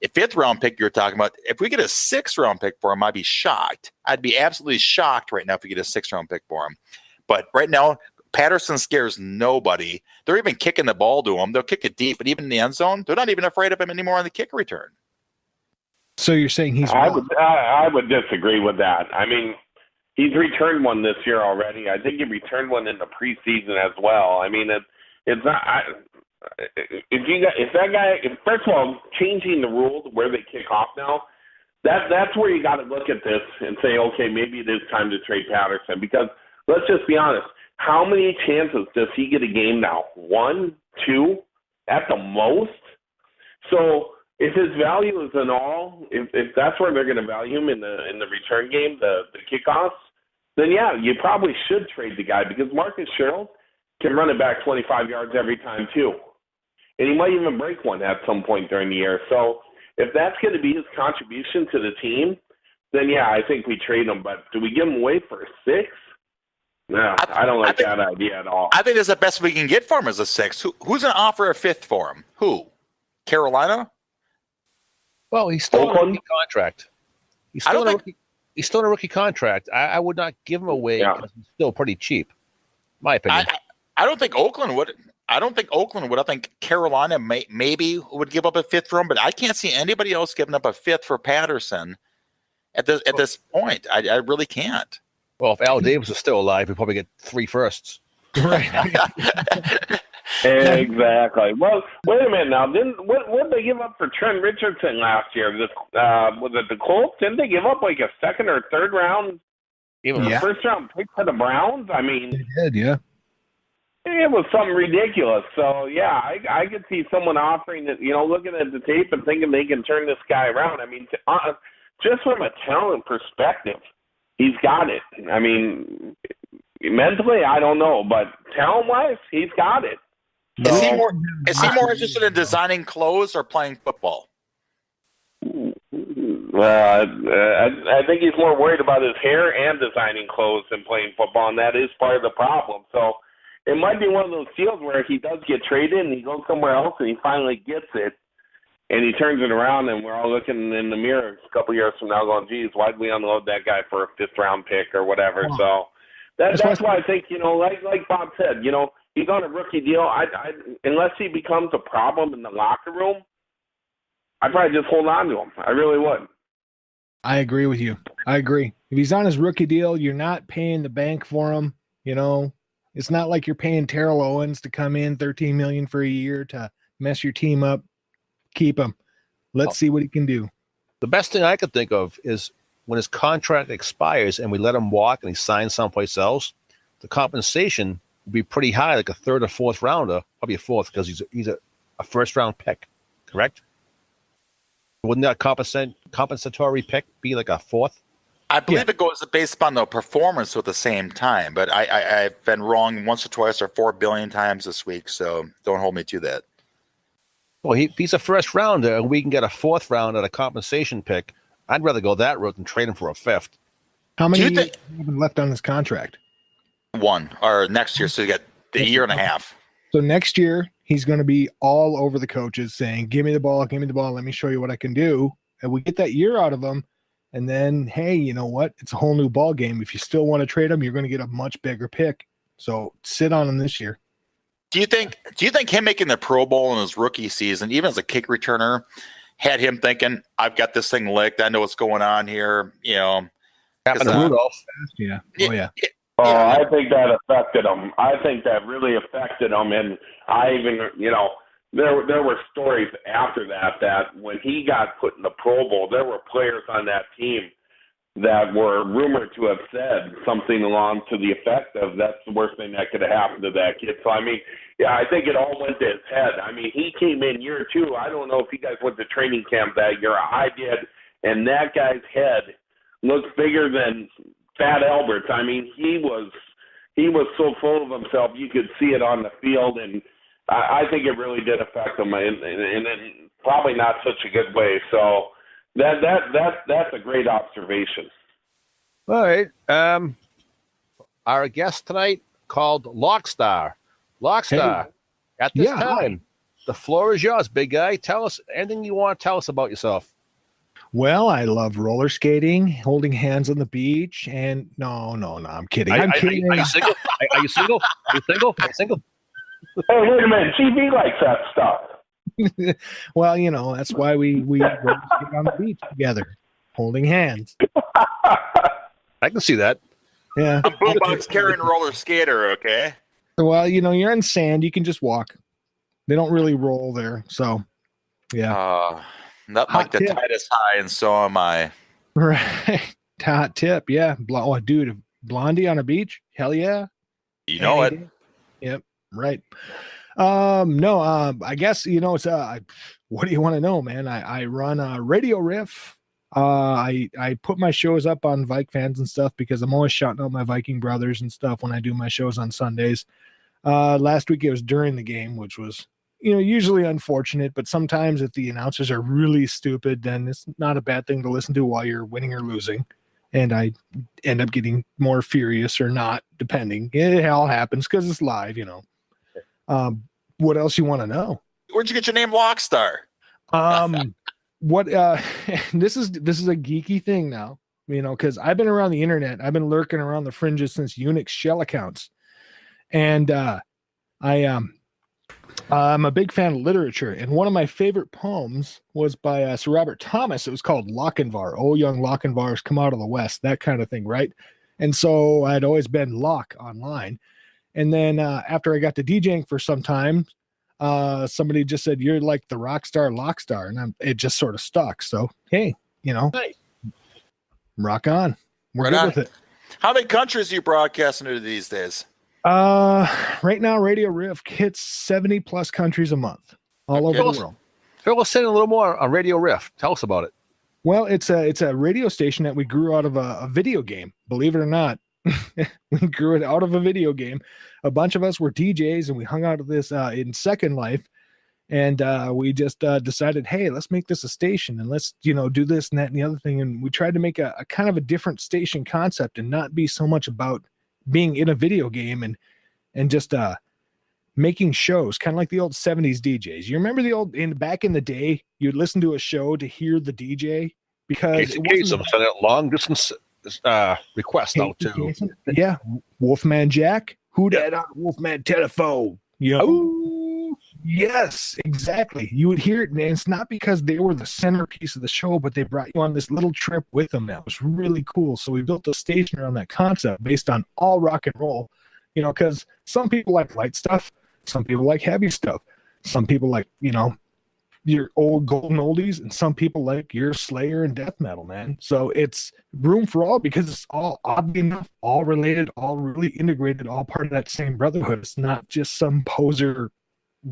A 5th round pick you're talking about, if we get a 6th round pick for him, I'd be shocked. I'd be absolutely shocked right now if we get a 6th round pick for him. But right now, Patterson scares nobody. They're even kicking the ball to him. They'll kick it deep, but even in the end zone, they're not even afraid of him anymore on the kick return. So you're saying he's I would disagree with that. I mean, he's returned one this year already. I think he returned one in the preseason as well. I mean, it's not. First of all, changing the rules where they kick off now, that's where you got to look at this and say, okay, maybe it is time to trade Patterson, because let's just be honest. How many chances does he get a game now? 1, 2, at the most? So if his value is in all, if that's where they're going to value him in the return game, the kickoffs, then yeah, you probably should trade the guy, because Marcus Sherrill can run it back 25 yards every time too. And he might even break one at some point during the year. So if that's going to be his contribution to the team, then yeah, I think we trade him. But do we give him away for a 6? No, I don't like that idea at all. I think that's the best we can get for him as a 6. Who's going to offer a 5th for him? Who? Carolina? Well, he's still on a Oakland? rookie contract. He's still on a rookie contract. I would not give him away because he's still pretty cheap, my opinion. I don't think Oakland would. I think Carolina maybe would give up a 5th for him, but I can't see anybody else giving up a 5th for Patterson at this point. I really can't. Well, if Al Davis was still alive, we'd probably get 3 firsts. right. Exactly. Well, wait a minute now. What did they give up for Trent Richardson last year? Was it the Colts? Didn't they give up like a 2nd or 3rd round, first round pick for the Browns? I mean, They did, yeah. it was something ridiculous. So yeah, I could see someone offering it. Looking at the tape and thinking they can turn this guy around. I mean, just from a talent perspective, he's got it. I mean, mentally, I don't know, but talent-wise, he's got it. So, is he more interested in designing clothes or playing football? I think he's more worried about his hair and designing clothes than playing football, and that is part of the problem. So it might be one of those deals where he does get traded and he goes somewhere else and he finally gets it, and he turns it around, and we're all looking in the mirror a couple years from now going, geez, why did we unload that guy for a 5th-round pick or whatever? So that's why I think, like Bob said, he's on a rookie deal. I unless he becomes a problem in the locker room, I'd probably just hold on to him. I really would. I agree with you. I agree. If he's on his rookie deal, you're not paying the bank for him. It's not like you're paying Terrell Owens to come in $13 million for a year to mess your team up. Keep him. Let's see what he can do. The best thing I could think of is when his contract expires and we let him walk and he signs someplace else, the compensation would be pretty high, like a 3rd or 4th rounder, probably a 4th because he's a 1st-round pick, correct? Wouldn't that compensatory pick be like a 4th? I believe it goes based upon the performance at the same time, but I've been wrong once or twice or 4 billion times this week, so don't hold me to that. Well, if he's a 1st rounder and we can get a 4th round at a compensation pick, I'd rather go that route than trade him for a 5th. How many years have left on his contract? 1, or next year, so you got a year and a half. So next year, he's going to be all over the coaches saying, give me the ball, let me show you what I can do. And we get that year out of him. And then, hey, you know what? It's a whole new ball game. If you still want to trade him, you're going to get a much bigger pick. So sit on him this year. Do you think him making the Pro Bowl in his rookie season, even as a kick returner, had him thinking, I've got this thing licked. I know what's going on here. Happened to Rudolph. Yeah. Oh, yeah. I think that affected him. I think that really affected him. And I even, there were stories after that when he got put in the Pro Bowl, there were players on that team that were rumored to have said something along to the effect of, that's the worst thing that could have happened to that kid. So, I mean, yeah, I think it all went to his head. I mean, he came in year 2. I don't know if you guys went to training camp that year. I did. And that guy's head looked bigger than Fat Albert's. I mean, he was so full of himself. You could see it on the field. And I think it really did affect him in probably not such a good way. So, that's a great observation. All right. our guest tonight called Lockstar. Lockstar, at this time, the floor is yours, big guy. Tell us anything you want to tell us about yourself. Well, I love roller skating, holding hands on the beach, and no, I'm kidding. I'm kidding. Are you single? Are you single? Are you single? Are you single? Hey, wait a minute. TV likes that stuff. Well, that's why we roller skate on the beach together, holding hands. I can see that. Yeah. I'm boombox carrying roller skater, okay? Well, you're in sand. You can just walk. They don't really roll there. So, yeah. Not like the tide is high, and so am I. Right. Hot tip. Yeah. Oh, dude, Blondie on a beach? Hell yeah. You know it. Yep. Right. No, I guess, it's, what do you want to know, man? I run a Radio Riff. I put my shows up on Vike Fans and stuff because I'm always shouting out my Viking brothers and stuff when I do my shows on Sundays. Last week it was during the game, which was, usually unfortunate, but sometimes if the announcers are really stupid, then it's not a bad thing to listen to while you're winning or losing. And I end up getting more furious or not, depending. It all happens because it's live, What else you want to know? Where'd you get your name, Lockstar? What this is a geeky thing now, because I've been around the internet. I've been lurking around the fringes since Unix shell accounts. And I'm a big fan of literature, and one of my favorite poems was by Sir Robert Thomas. It was called Lochinvar. Oh, young Lochinvars, come out of the West, that kind of thing, right? And so I'd always been Lock online. And then after I got to DJing for some time, somebody just said, "You're like the rock star Lockstar," and it just sort of stuck. So hey, Nice. Rock on. We're Right good on. with it. How many countries are you broadcasting to these days? Right now, Radio Riff hits 70 plus countries a month all over the world. Fill us in a little more on Radio Riff. Tell us about it. Well, it's a radio station that we grew out of a video game. Believe it or not, we grew it out of a video game. A bunch of us were DJs, and we hung out of this in Second Life, and we just decided, hey, let's make this a station, and let's do this and that and the other thing. And we tried to make a kind of a different station concept and not be so much about being in a video game and just making shows, kind of like the old 70s DJs. You remember back in the day, you'd listen to a show to hear the DJ because I'm sending a long distance request out to. Yeah, Wolfman Jack. Who that on Wolfman telephone? Oh, yes, exactly. You would hear it, and it's not because they were the centerpiece of the show, but they brought you on this little trip with them. That was really cool. So we built a station around that concept based on all rock and roll, because some people like light stuff, some people like heavy stuff, some people like, your old golden oldies, and some people like your Slayer and death metal, man. So it's room for all because it's all, oddly enough, all related, all really integrated, all part of that same brotherhood. It's not just some poser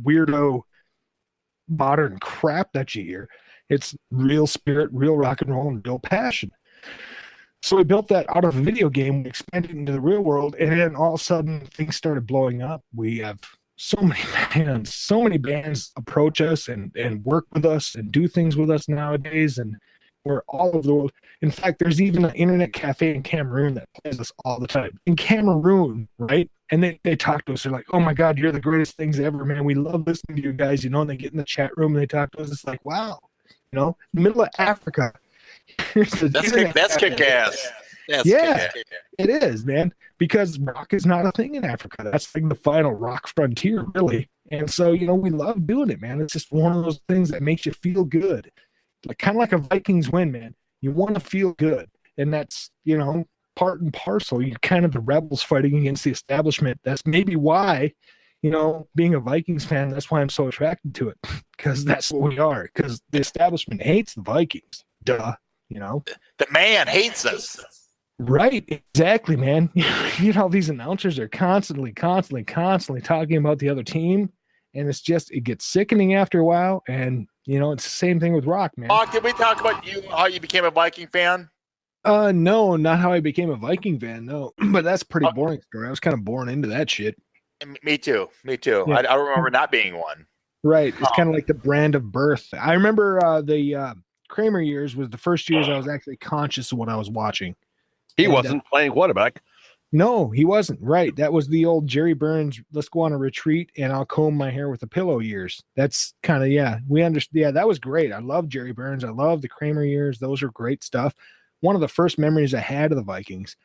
weirdo modern crap that you hear. It's real spirit, real rock and roll, and real passion. So we built that out of a video game, we expanded into the real world, and then all of a sudden things started blowing up. We have so many bands approach us and work with us and do things with us nowadays, and we're all over the world. In fact, there's even an internet cafe in Cameroon that plays us all the time. In Cameroon, right? And they talk to us. They're like, "Oh my God, you're the greatest things ever, man. We love listening to you guys." And they get in the chat room and they talk to us. It's like, wow, middle of Africa. That's kick ass. Yeah, it is, man. Because rock is not a thing in Africa. That's like the final rock frontier, really. And so, we love doing it, man. It's just one of those things that makes you feel good. Kind of like a Vikings win, man. You want to feel good. And that's, part and parcel. You're kind of the rebels fighting against the establishment. That's maybe why, being a Vikings fan, that's why I'm so attracted to it. Because that's what we are. Because the establishment hates the Vikings. Duh. The man hates us. Right, exactly, man. These announcers are constantly talking about the other team, and it gets sickening after a while. And it's the same thing with rock, man. Did we talk about how you became a Viking fan? No, not how I became a Viking fan. No, but that's a pretty boring story. I was kind of born into that shit. Me too. Yeah. I remember not being one. Right, it's kind of like the brand of birth. I remember the Kramer years was the first years I was actually conscious of what I was watching. He wasn't playing quarterback. No, he wasn't. Right. That was the old Jerry Burns, let's go on a retreat and I'll comb my hair with a pillow years. That's kind of, yeah, we understand. Yeah, that was great. I love Jerry Burns. I love the Kramer years. Those are great stuff. One of the first memories I had of the Vikings.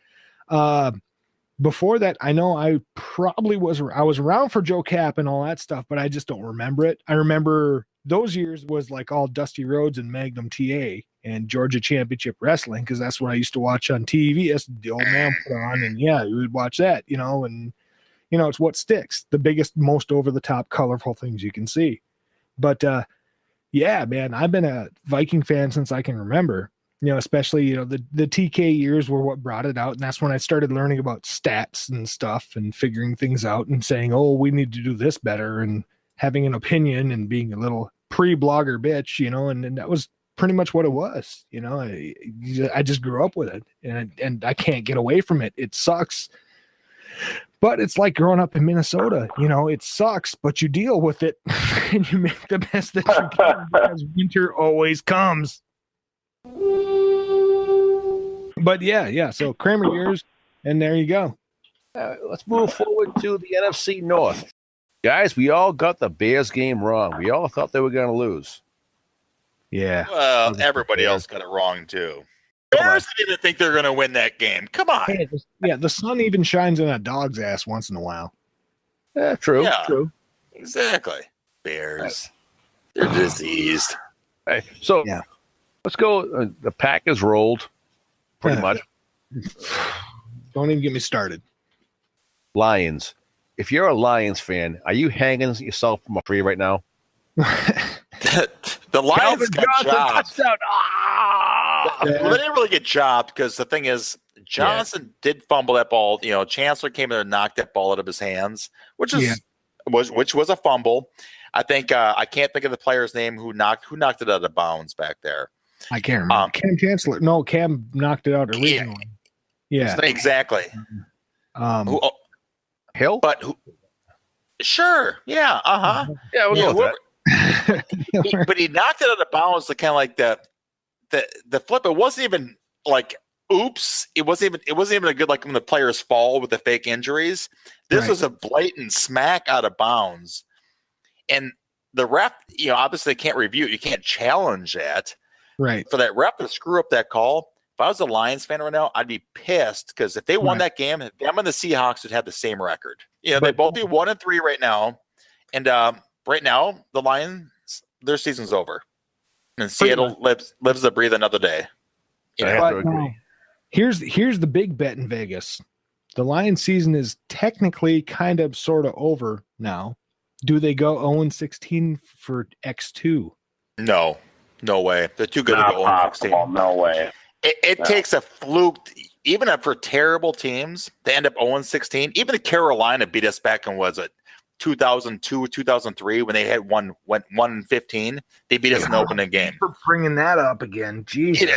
Before that, I know I was around for Joe Cap and all that stuff, but I just don't remember it. I remember those years was like all Dusty Rhodes and Magnum TA and Georgia Championship Wrestling, because that's what I used to watch on TV. That's the old man put on, and yeah, we would watch that, and it's what sticks. The biggest, most over the top, colorful things you can see. But yeah, man, I've been a Viking fan since I can remember. Especially, the TK years were what brought it out. And that's when I started learning about stats and stuff and figuring things out and saying, oh, we need to do this better, and having an opinion and being a little pre-blogger bitch, and that was pretty much what it was. I just grew up with it, and I can't get away from it. It sucks. But it's like growing up in Minnesota, it sucks, but you deal with it and you make the best that you can, because winter always comes. But yeah. So Kramer years, and there you go. Let's move forward to the NFC North. Guys, we all got the Bears game wrong. We all thought they were going to lose. Yeah. Well, everybody else got it wrong too. Bears didn't even think they're going to win that game. Come on. Hey, yeah, the sun even shines in a dog's ass once in a while. Yeah, true. Yeah. True. Exactly. Bears. They're diseased. Hey, so Yeah. let's go. The Packers rolled, pretty much. Don't even get me started. Lions. If you're a Lions fan, are you hanging yourself from a tree right now? The Lions got jobbed. touchdown. Well, they didn't really get jobbed, because the thing is, Johnson did fumble that ball. Chancellor came in and knocked that ball out of his hands, which was a fumble. I think I can't think of the player's name who knocked it out of bounds back there. I can't remember. Cam Chancellor. No, Cam knocked it out originally. Yeah. Exactly. Hill? But sure. Yeah. Uh-huh. Yeah, we'll go with that. But he knocked it out of bounds to kind of like the flip. It wasn't even like oops. It wasn't even a good, like when the players fall with the fake injuries. This was a blatant smack out of bounds. And the ref, obviously can't review it. You can't challenge that. Right. For that ref to screw up that call, if I was a Lions fan right now, I'd be pissed, because if they won that game, them and the Seahawks would have the same record. They both do 1-3 right now. And right now, the Lions, their season's over. And Seattle lives to breathe another day. Here's the big bet in Vegas. The Lions season is technically kind of sort of over now. Do they go 0-16 for X2? No way. They're too good to go 0-16. No way. It takes a fluke, even for terrible teams, to end up 0-16. Even Carolina beat us back in, was it 2002, 2003, when they had went 1-15. They beat us in the opening game. For bringing that up again, Jesus.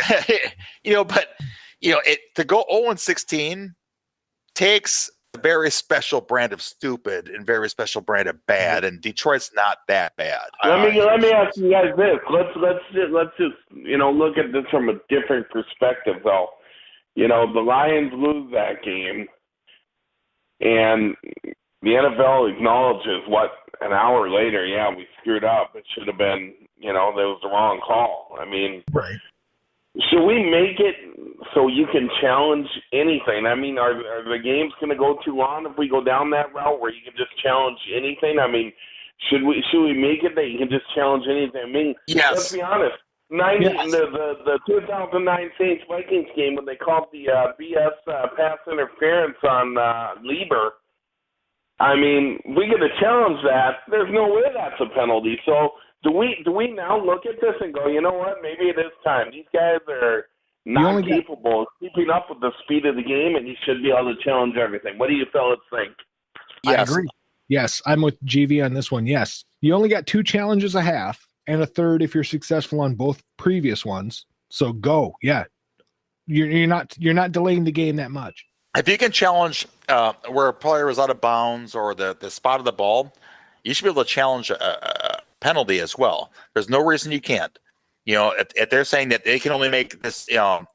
To go 0-16 takes a very special brand of stupid and very special brand of bad, and Detroit's not that bad. Let me ask you guys this. Let's just look at this from a different perspective, though. The Lions lose that game, and the NFL acknowledges what an hour later, we screwed up. It should have been, that was the wrong call. I mean, right. Should we make it so you can challenge anything? I mean, are the games going to go too long if we go down that route where you can just challenge anything? I mean, should we make it that you can just challenge anything? I mean, let's be honest. The 2009 Saints Vikings game, when they called the BS pass interference on Lieber, I mean, we get to challenge that. There's no way that's a penalty. So do we now look at this and go, you know what? Maybe it is time. These guys are not capable of keeping up with the speed of the game, and you should be able to challenge everything. What do you fellas think? Yes. I agree. Yes, I'm with GV on this one. Yes, you only got 2 challenges a half, and a third if you're successful on both previous ones. So go, you're not delaying the game that much. If you can challenge where a player is out of bounds or the spot of the ball, you should be able to challenge a penalty as well. There's no reason you can't. If they're saying that they can only make this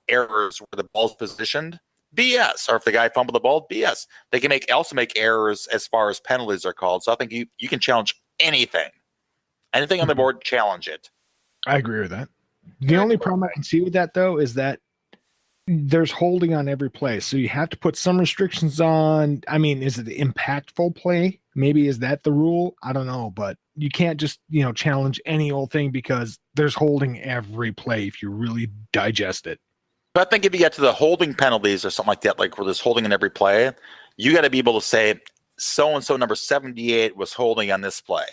errors where the ball's positioned, BS. Or if the guy fumbled the ball, BS. They can also make errors as far as penalties are called. So I think you can challenge anything. Anything on the board, challenge it. I agree with that. The only problem I can see with that, though, is that there's holding on every play. So you have to put some restrictions on. I mean, is it the impactful play? Maybe is that the rule? I don't know. But you can't just, challenge any old thing because there's holding every play if you really digest it. But I think if you get to the holding penalties or something like that, like where there's holding in every play, you got to be able to say, so-and-so number 78 was holding on this play.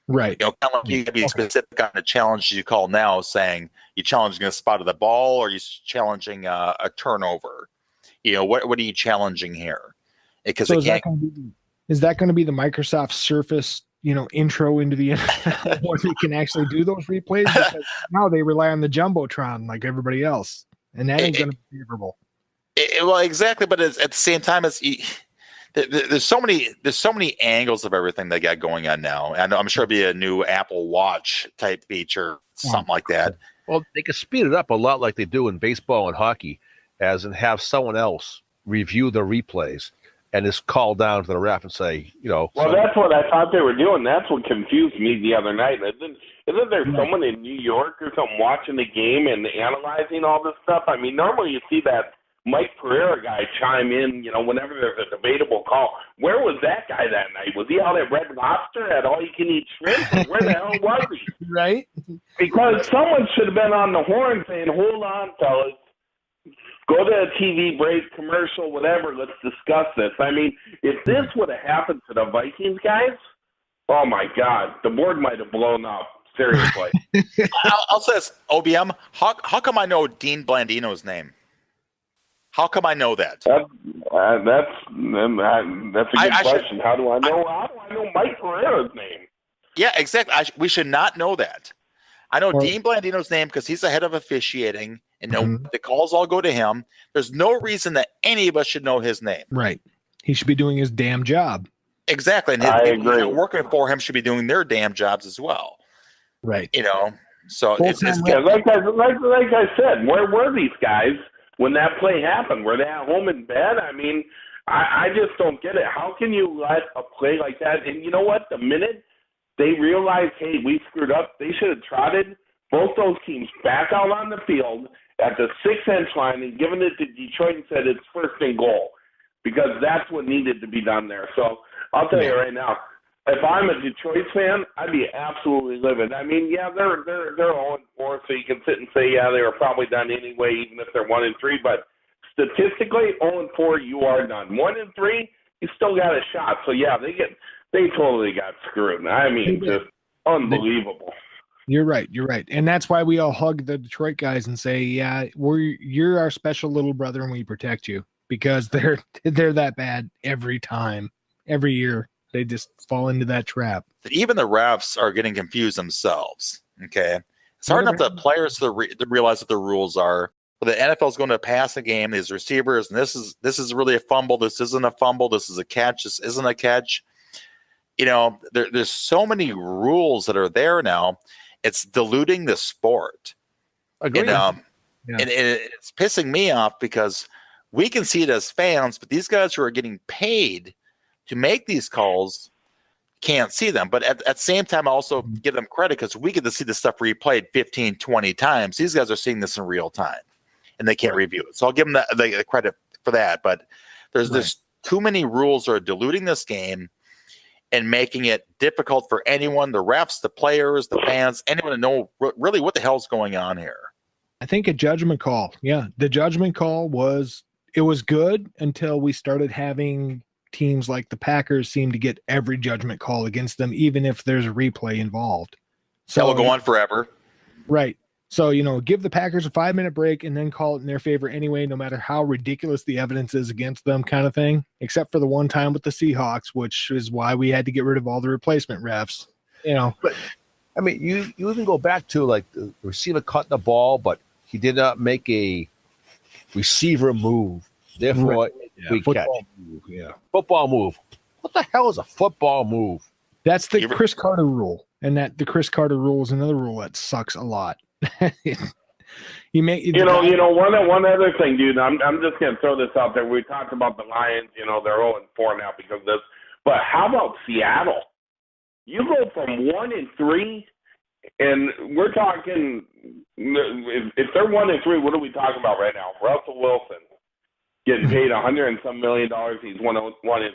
Right. Kind of like you got to be specific on the challenge you call now, saying you challenging a spot of the ball or you challenging a turnover. What are you challenging here? Because so is that going to be the Microsoft Surface, intro into the NFL where they can actually do those replays? Because now they rely on the Jumbotron like everybody else, and that ain't going to be favorable. Well, exactly, but at the same time, there's so many angles of everything they got going on now, and I'm sure it'll be a new Apple Watch type feature, something like that. Well, they can speed it up a lot like they do in baseball and hockey, as in have someone else review the replays and just call down to the ref and say, Well, that's what I thought they were doing. That's what confused me the other night. Isn't there someone in New York or something watching the game and analyzing all this stuff? I mean, normally you see that Mike Pereira guy chime in, whenever there's a debatable call. Where was that guy that night? Was he out at Red Lobster at All You Can Eat Shrimp? Or where the hell was he? Right? Because someone should have been on the horn saying, hold on, fellas. Go to a TV break, commercial, whatever. Let's discuss this. I mean, if this would have happened to the Vikings guys, oh, my God, the board might have blown up. Seriously. I'll say this, OBM, how come I know Dean Blandino's name? How come I know that? That's a good question. How do I know Mike Pereira's name? Yeah, exactly. We should not know that. I know Dean Blandino's name because he's the head of officiating, and the calls all go to him. There's no reason that any of us should know his name. Right. He should be doing his damn job. Exactly. And his people that are working for him should be doing their damn jobs as well. Right. So it's like I said, where were these guys when that play happened? Were they at home in bed? I mean, I just don't get it. How can you let a play like that? And you know what? The minute they realized, hey, we screwed up, they should have trotted both those teams back out on the field at the 6-inch line and given it to Detroit and said it's first and goal, because that's what needed to be done there. So I'll tell you right now, if I'm a Detroit fan, I'd be absolutely livid. I mean, yeah, they're 0-4, so you can sit and say, yeah, they were probably done anyway, even if they're 1-3. But statistically, 0-4, you are done. 1-3, you still got a shot. So yeah, they totally got screwed. I mean, just unbelievable. You're right. And that's why we all hug the Detroit guys and say, yeah, you're our special little brother and we protect you, because they're that bad every time, every year. They just fall into that trap. Even the refs are getting confused themselves. Okay. It's hard enough that players to realize what the rules are. But the NFL is going to pass a game, these receivers, and this is really a fumble. This isn't a fumble. This is a catch. This isn't a catch. There's so many rules that are there now. It's diluting the sport. Agreed. And it's pissing me off because we can see it as fans, but these guys who are getting paid to make these calls can't see them. But at the same time, I also give them credit because we get to see this stuff replayed 15, 20 times. These guys are seeing this in real time, and they can't review it. So I'll give them the credit for that. But there's too many rules that are diluting this game and making it difficult for anyone, the refs, the players, the fans, anyone to know really what the hell's going on here. I think a judgment call. Yeah, the judgment call was good until we started having teams like the Packers seem to get every judgment call against them, even if there's a replay involved. So that will go on forever. Right. So, give the Packers a 5-minute break and then call it in their favor anyway, no matter how ridiculous the evidence is against them, kind of thing, except for the one time with the Seahawks, which is why we had to get rid of all the replacement refs, But, I mean, you even go back to, like, the receiver caught the ball, but he did not make a receiver move. Therefore, we catch. Move, football move. What the hell is a football move? That's the Chris Carter rule. And the Chris Carter rule is another rule that sucks a lot. You know, one other thing, dude. I'm just gonna throw this out there. We talked about the Lions. You know, they're 0-4 now because of this. But how about Seattle? You go from 1-3, and we're talking. If they're 1-3, what are we talking about right now? Russell Wilson getting paid $100 and some million. He's 1-3.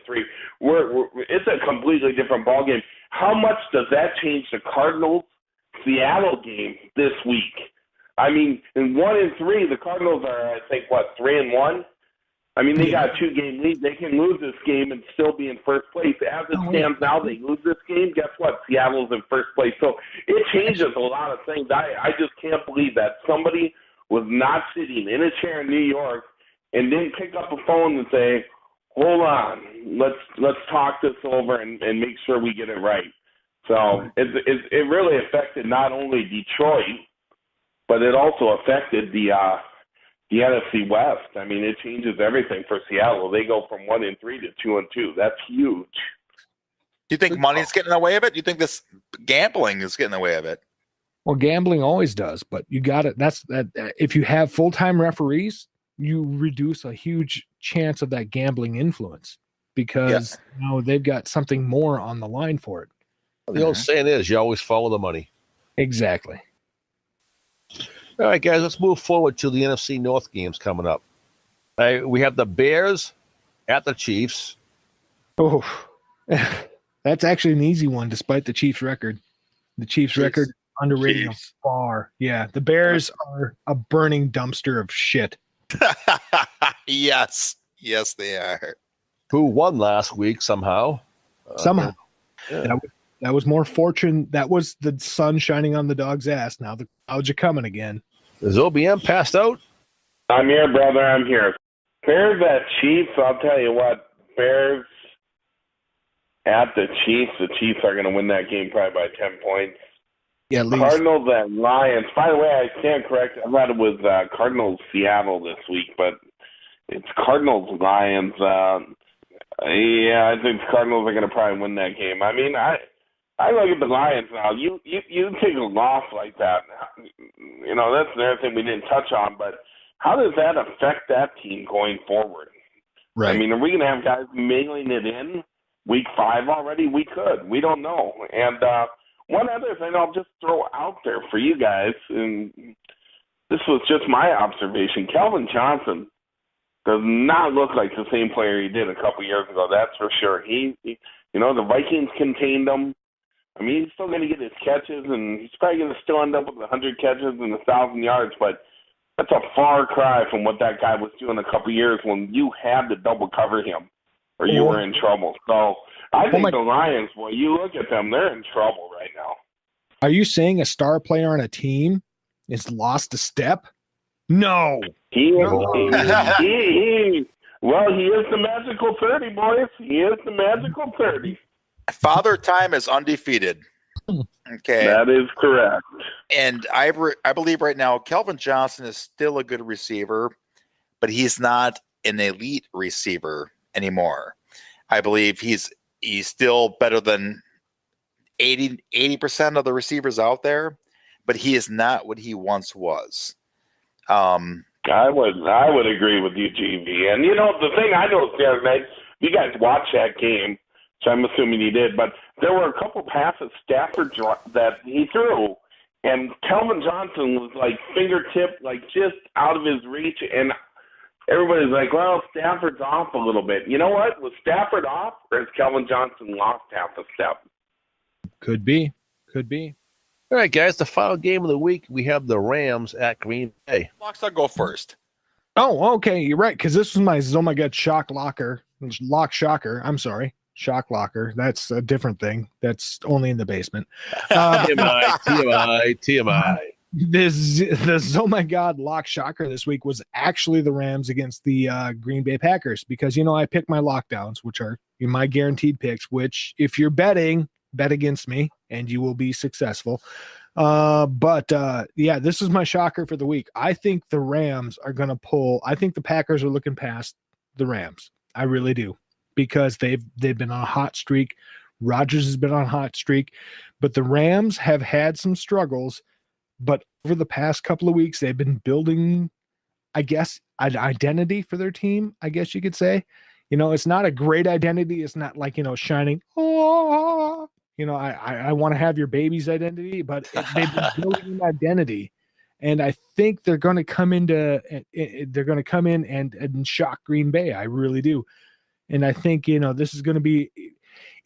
It's a completely different ballgame. How much does that change the Cardinals Seattle game this week? I mean, in 1-3, the Cardinals are, I think, 3-1. I mean, they got a 2-game lead. They can lose this game and still be in first place. As it stands now, they lose this game. Guess what? Seattle's in first place. So it changes a lot of things. I just can't believe that somebody was not sitting in a chair in New York and didn't pick up a phone and say, "Hold on, let's talk this over and make sure we get it right." So it really affected not only Detroit, but it also affected the NFC West. I mean, it changes everything for Seattle. They go from 1-3 to 2-2. That's huge. Do you think money's getting in the way of it? Do you think this gambling is getting in the way of it? Well, gambling always does, but you got it. That's that. If you have full-time referees, you reduce a huge chance of that gambling influence because they've got something more on the line for it. The old saying is, you always follow the money. Exactly. All right, guys, let's move forward to the NFC North games coming up. We have the Bears at the Chiefs. Oh, that's actually an easy one, despite the Chiefs' record. The Chiefs' record underrated far. Yeah, the Bears are a burning dumpster of shit. Yes, they are. Who won last week somehow? Somehow. That was more fortune. That was the sun shining on the dog's ass. Now the clouds are coming again. Is OBM passed out? I'm here, brother. I'm here. Bears at Chiefs. I'll tell you what. Bears at the Chiefs. The Chiefs are going to win that game probably by 10 points. Yeah, at least. Cardinals at Lions. By the way, I stand corrected. I thought it was Cardinals Seattle this week, but it's Cardinals Lions. I think the Cardinals are going to probably win that game. I mean, I look at the Lions now. You take a loss like that. You know, that's another thing we didn't touch on, but how does that affect that team going forward? Right. I mean, are we going to have guys mailing it in week 5 already? We could. We don't know. And one other thing I'll just throw out there for you guys, and this was just my observation, Calvin Johnson does not look like the same player he did a couple years ago. That's for sure. He the Vikings contained him. I mean, he's still going to get his catches, and he's probably going to still end up with 100 catches and 1,000 yards, but that's a far cry from what that guy was doing a couple years when you had to double cover him or you were in trouble. So I think the Lions, boy, you look at them, they're in trouble right now. Are you saying a star player on a team is lost a step? No. He is the magical 30, boys. He is the magical 30. Father Time is undefeated. Okay. That is correct. And I believe right now Kelvin Johnson is still a good receiver, but he's not an elite receiver anymore. I believe he's still better than 80% of the receivers out there, but he is not what he once was. I would agree with you, GV. And the thing I noticed the other night, you guys watched that game, so I'm assuming you did, but there were a couple passes Stafford that he threw, and Calvin Johnson was like fingertip, like just out of his reach, and everybody's like, well, Stafford's off a little bit. You know what? Was Stafford off, or has Calvin Johnson lost half a step? Could be. All right, guys, the final game of the week, we have the Rams at Green Bay. Locks, I'll go first. Oh, okay, you're right, because this was my shock shocker. I'm sorry. Shock locker. That's a different thing. That's only in the basement. TMI. The oh my god lock shocker this week was actually the Rams against the Green Bay Packers, because I pick my lockdowns, which are my guaranteed picks, which if you're betting, bet against me and you will be successful. But this is my shocker for the week. I think the Rams are going to pull. I think the Packers are looking past the Rams. I really do, because they've been on a hot streak. Rodgers has been on a hot streak, but the Rams have had some struggles but over the past couple of weeks, they've been building, I guess, an identity for their team, I guess you could say. It's not a great identity. It's not like, shining, oh, I want to have your baby's identity, but they've been building an identity. And I think they're going to come in and shock Green Bay. I really do. And I think, this is going to be,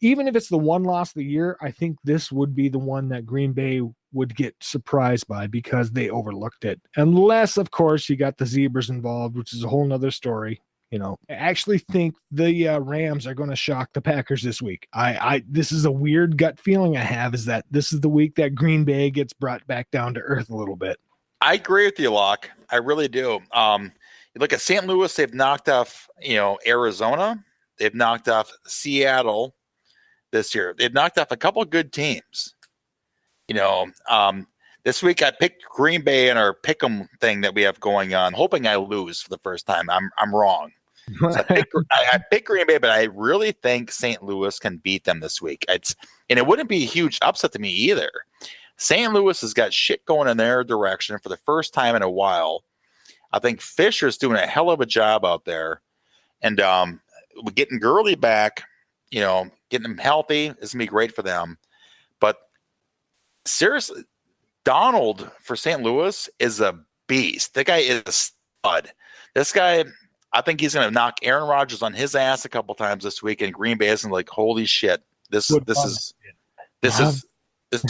even if it's the one loss of the year, I think this would be the one that Green Bay would get surprised by because they overlooked it. Unless, of course, you got the Zebras involved, which is a whole nother story. I actually think the Rams are going to shock the Packers this week. This is a weird gut feeling I have, is that this is the week that Green Bay gets brought back down to earth a little bit. I agree with you, Locke. I really do. You look at St. Louis, they've knocked off, Arizona. They've knocked off Seattle this year. They've knocked off a couple of good teams. This week I picked Green Bay in our pick'em thing that we have going on, hoping I lose for the first time. I'm wrong. So I picked Green Bay, but I really think St. Louis can beat them this week. And it wouldn't be a huge upset to me either. St. Louis has got shit going in their direction for the first time in a while. I think Fisher's doing a hell of a job out there. And getting Gurley back, getting him healthy is going to be great for them. But seriously, Donald for St. Louis is a beast. That guy is a stud. This guy, I think he's going to knock Aaron Rodgers on his ass a couple times this week, and Green Bay isn't like, holy shit, this is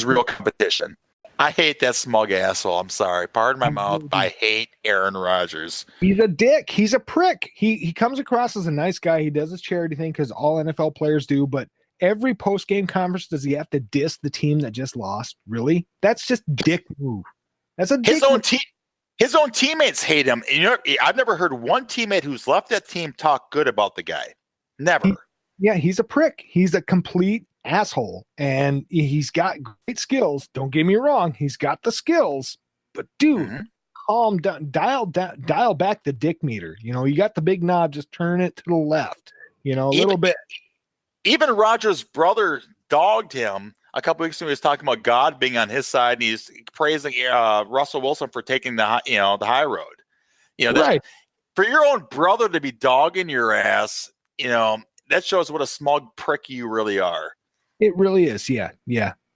real competition. I hate that smug asshole. I'm sorry. Pardon my mouth. I hate Aaron Rodgers. He's a dick. He's a prick. He comes across as a nice guy. He does his charity thing because all NFL players do, but every post-game conference does he have to diss the team that just lost? Really? That's just dick move. That's a dick move. His own teammates hate him. I've never heard one teammate who's left that team talk good about the guy. Never. He's a prick. He's a complete asshole, and he's got great skills. Don't get me wrong. He's got the skills, but dude, calm down, dial back the dick meter. You got the big knob, just turn it to the left, little bit. Even Rodgers' brother dogged him a couple weeks ago. He was talking about God being on his side, and he's praising Russell Wilson for taking the high road. Right. For your own brother to be dogging your ass, that shows what a smug prick you really are. It really is. Yeah.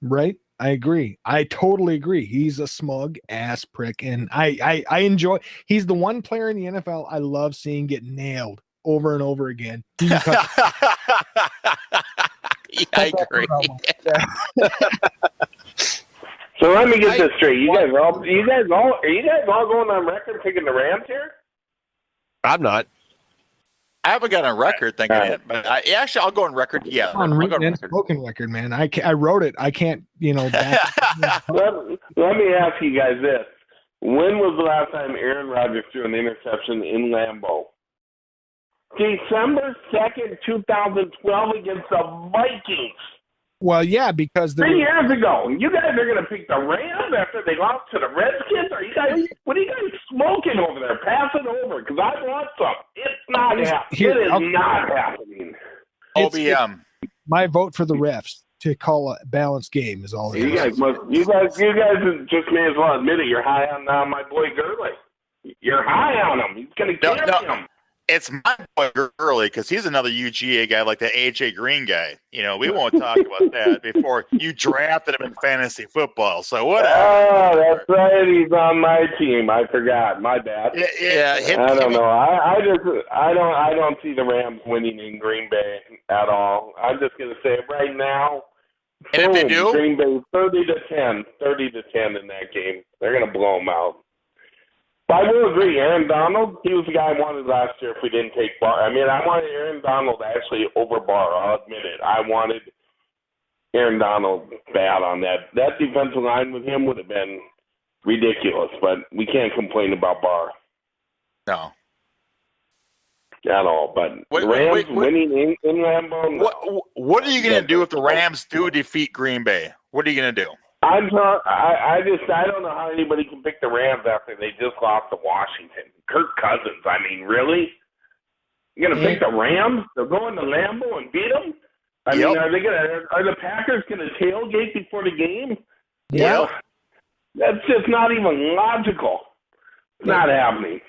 Right. I agree. I totally agree. He's a smug ass prick, and I enjoy. He's the one player in the NFL I love seeing get nailed over and over again. I agree. So let me get this straight. Are you guys all going on record picking the Rams here? I'm not. I haven't got a record thinking it, but I'll go on record. Yeah, on written and spoken record, man. I wrote it. I can't, back. Let me ask you guys this: when was the last time Aaron Rodgers threw an interception in Lambeau? December 2nd, 2012, against the Vikings. Well, yeah, because 3 years ago. You guys are going to pick the Rams after they lost to the Redskins? What are you guys smoking over there? Pass it over, because I want some. It's not happening. It is not happening. OBM. My vote for the refs to call a balanced game is all. You guys just may as well admit it. You're high on my boy Gurley. You're high on him. He's going to carry him. It's my boy Gurley because he's another UGA guy like the AJ Green guy. We won't talk about that before you drafted him in fantasy football. So whatever. Oh, that's right. He's on my team. I forgot. My bad. Yeah. I don't know. I don't see the Rams winning in Green Bay at all. I'm just going to say it right now. And if they do, Green Bay 30-10 in that game. They're going to blow them out. I will agree. Aaron Donald, he was the guy I wanted last year if we didn't take Barr. I wanted Aaron Donald actually over Barr. I'll admit it. I wanted Aaron Donald bad on that. That defensive line with him would have been ridiculous, but we can't complain about Barr. No. At all. But Rams winning in Lambeau. No. What are you going to do if the Rams do defeat Green Bay? What are you going to do? I don't know how anybody can pick the Rams after they just lost to Washington. Kirk Cousins, really? You're gonna pick the Rams? They're going to Lambeau and beat them? Are the Packers gonna tailgate before the game? Yeah. That's just not even logical. It's not happening.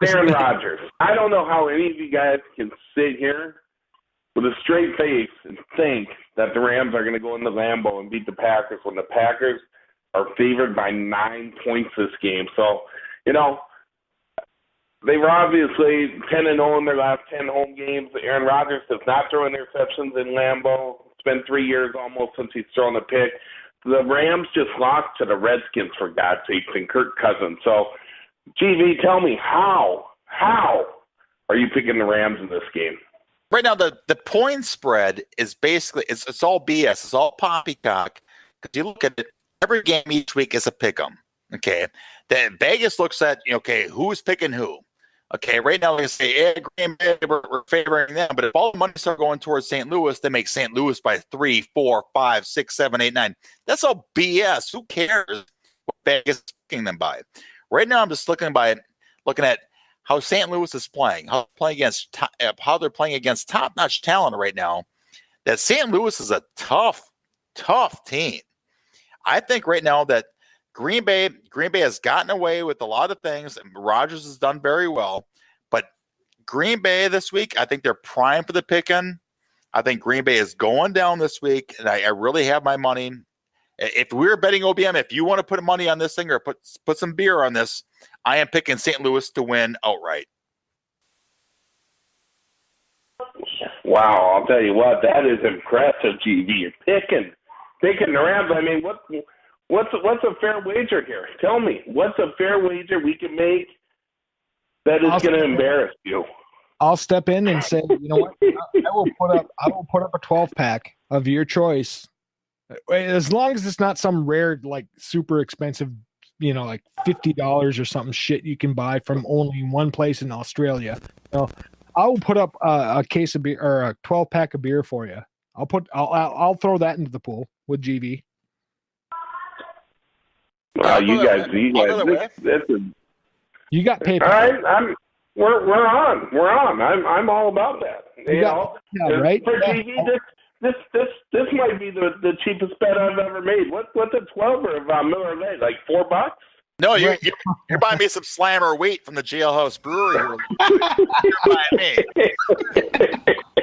Aaron Rodgers. I don't know how any of you guys can sit here with a straight face and think that the Rams are going to go into Lambeau and beat the Packers when the Packers are favored by 9 points this game. So, you know, they were obviously 10-0 in their last 10 home games. Aaron Rodgers does not throw interceptions in Lambeau. It's been 3 years almost since he's thrown a pick. The Rams just lost to the Redskins, for God's sakes, and Kirk Cousins. So, GV, tell me, how are you picking the Rams in this game? Right now, the point spread is basically it's all BS. It's all poppycock. Because you look at it, every game each week is a pick 'em. Okay, then Vegas looks at okay, who's picking who. Okay, right now they say, hey, Green Bay, we're favoring them. But if all the money starts going towards St. Louis, they make St. Louis by 3, 4, 5, 6, 7, 8, 9. That's all BS. Who cares what Vegas is picking them by? Right now, I'm just looking at how St. Louis is playing, how they're playing against top-notch talent right now. That St. Louis is a tough team. I think right now that Green Bay has gotten away with a lot of things, and Rodgers has done very well. But Green Bay this week, I think they're primed for the pick-in. I think Green Bay is going down this week, and I really have my money. If we were betting OBM, if you want to put money on this thing or put some beer on this, I am picking St. Louis to win outright. Wow, I'll tell you what, that is impressive, GV. You're picking the Rams. I mean, what's a fair wager here? Tell me, what's a fair wager we can make that is going to embarrass you? I'll step in and say, you know what? I will put up a 12-pack of your choice. As long as it's not some rare, like super expensive, like $50 or something shit you can buy from only one place in Australia. I'll put up a case of beer or a 12-pack of beer for you. I'll throw that into the pool with GV. Wow, you guys, you got PayPal. All right, we're on. I'm all about that. Right? For GV, this might be the cheapest bet I've ever made. What's a 12 or Miller Lite? Like $4? No, you're buying me some Slammer wheat from the Jailhouse Brewery. You're buying me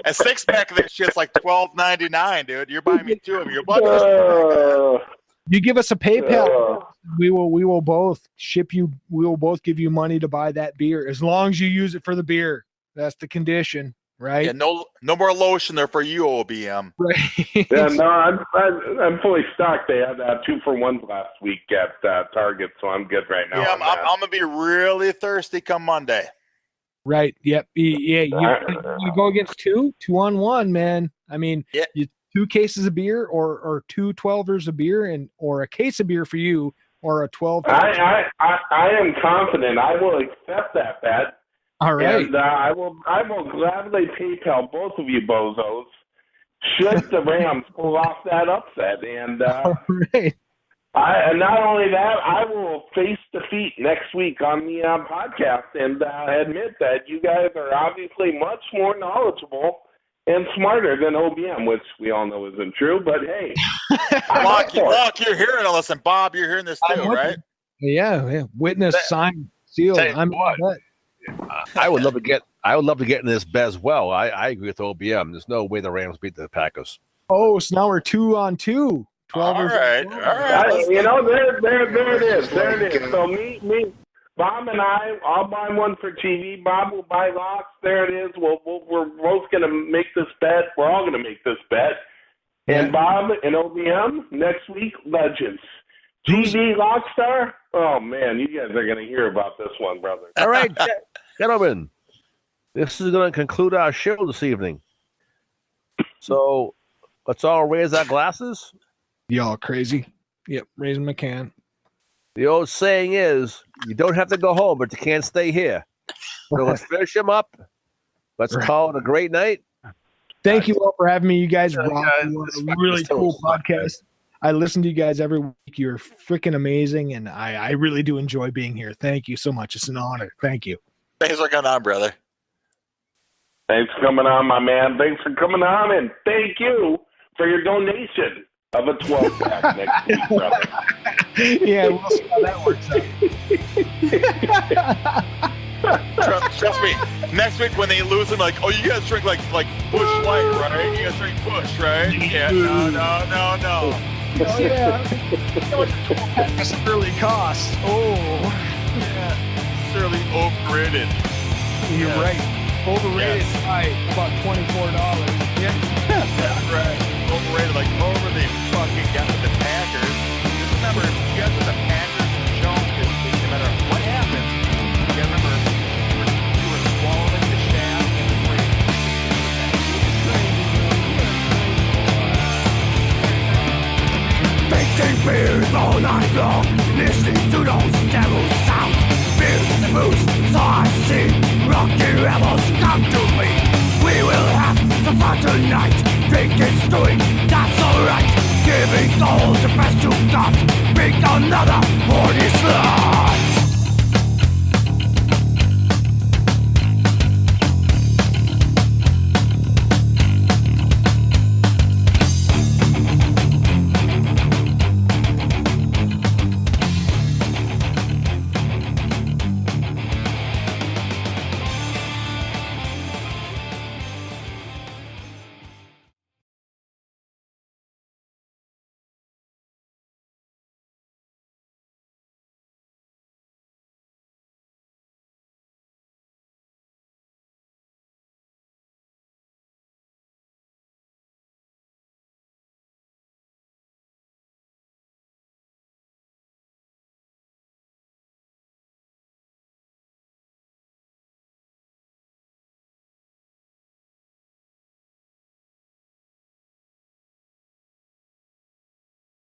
a 6-pack of this shit's like $12.99, dude. You're buying me 2 of them. You're buying You give us a PayPal. We will both ship you. We will both give you money to buy that beer as long as you use it for the beer. That's the condition. Right. Yeah, no more lotion there for you, OBM. Right. Yeah, no, I'm fully stocked. They had 2-for-1 last week at Target, so I'm good right now. Yeah, I'm gonna be really thirsty come Monday. Right. Yep. Yeah. You go against 2-on-1, man. I mean, 2 cases of beer or 2 12ers of beer or a case of beer for you or a 12. I am confident I will accept that bet. All right. And I will gladly PayPal both of you bozos should the Rams pull off that upset. And all right. And not only that, I will face defeat next week on the podcast and admit that you guys are obviously much more knowledgeable and smarter than OBM, which we all know isn't true. But hey, Locke, you're hearing all this, and Bob, you're hearing this too, right? Yeah. Witness, sign, seal. I would love to get in this bet as well. I agree with OBM. There's no way the Rams beat the Packers. Oh, so now we're 2-on-2. 12. All right. There it is. So me, Bob and I'll buy one for TV. Bob will buy locks. There it is. We're both going to make this bet. We're all going to make this bet. And Bob and OBM next week, legends. TV Lockstar? Oh, man, you guys are going to hear about this one, brother. All right, gentlemen, this is going to conclude our show this evening. So let's all raise our glasses. Y'all crazy. Yep, raising my can. The old saying is, you don't have to go home, but you can't stay here. So let's finish them up. Let's call it a great night. Thank you all for having me. You guys rock. Guys, Really cool podcast. I listen to you guys every week. You're freaking amazing, and I really do enjoy being here. Thank you so much. It's an honor. Thank you. Thanks for coming on, brother. Thanks for coming on, my man. Thanks for coming on, and thank you for your donation of a 12-pack next week, brother. Yeah, we'll see how that works out. Trust me. Next week when they lose, I'm like, oh, you guys drink like Bush Light, right? You guys drink Bush, right? Yeah, no. Oh, yeah. That's early cost. Oh. Yeah, certainly overrated. You're right. Overrated by about $24. Yeah. That's right. Overrated, like over the fucking got with the Packers. Just remember, you guys with the Packers and Jones, no matter what happens, you gotta remember, you were swallowing the shaft and the brain. Drinking beers all night long, listening to those devil sounds. Beers and booze, so I sing. Rocky rebels, come to me. We will have some fun tonight. Drinking, stewing, that's alright. Giving all the best you got. Bring another horny slot.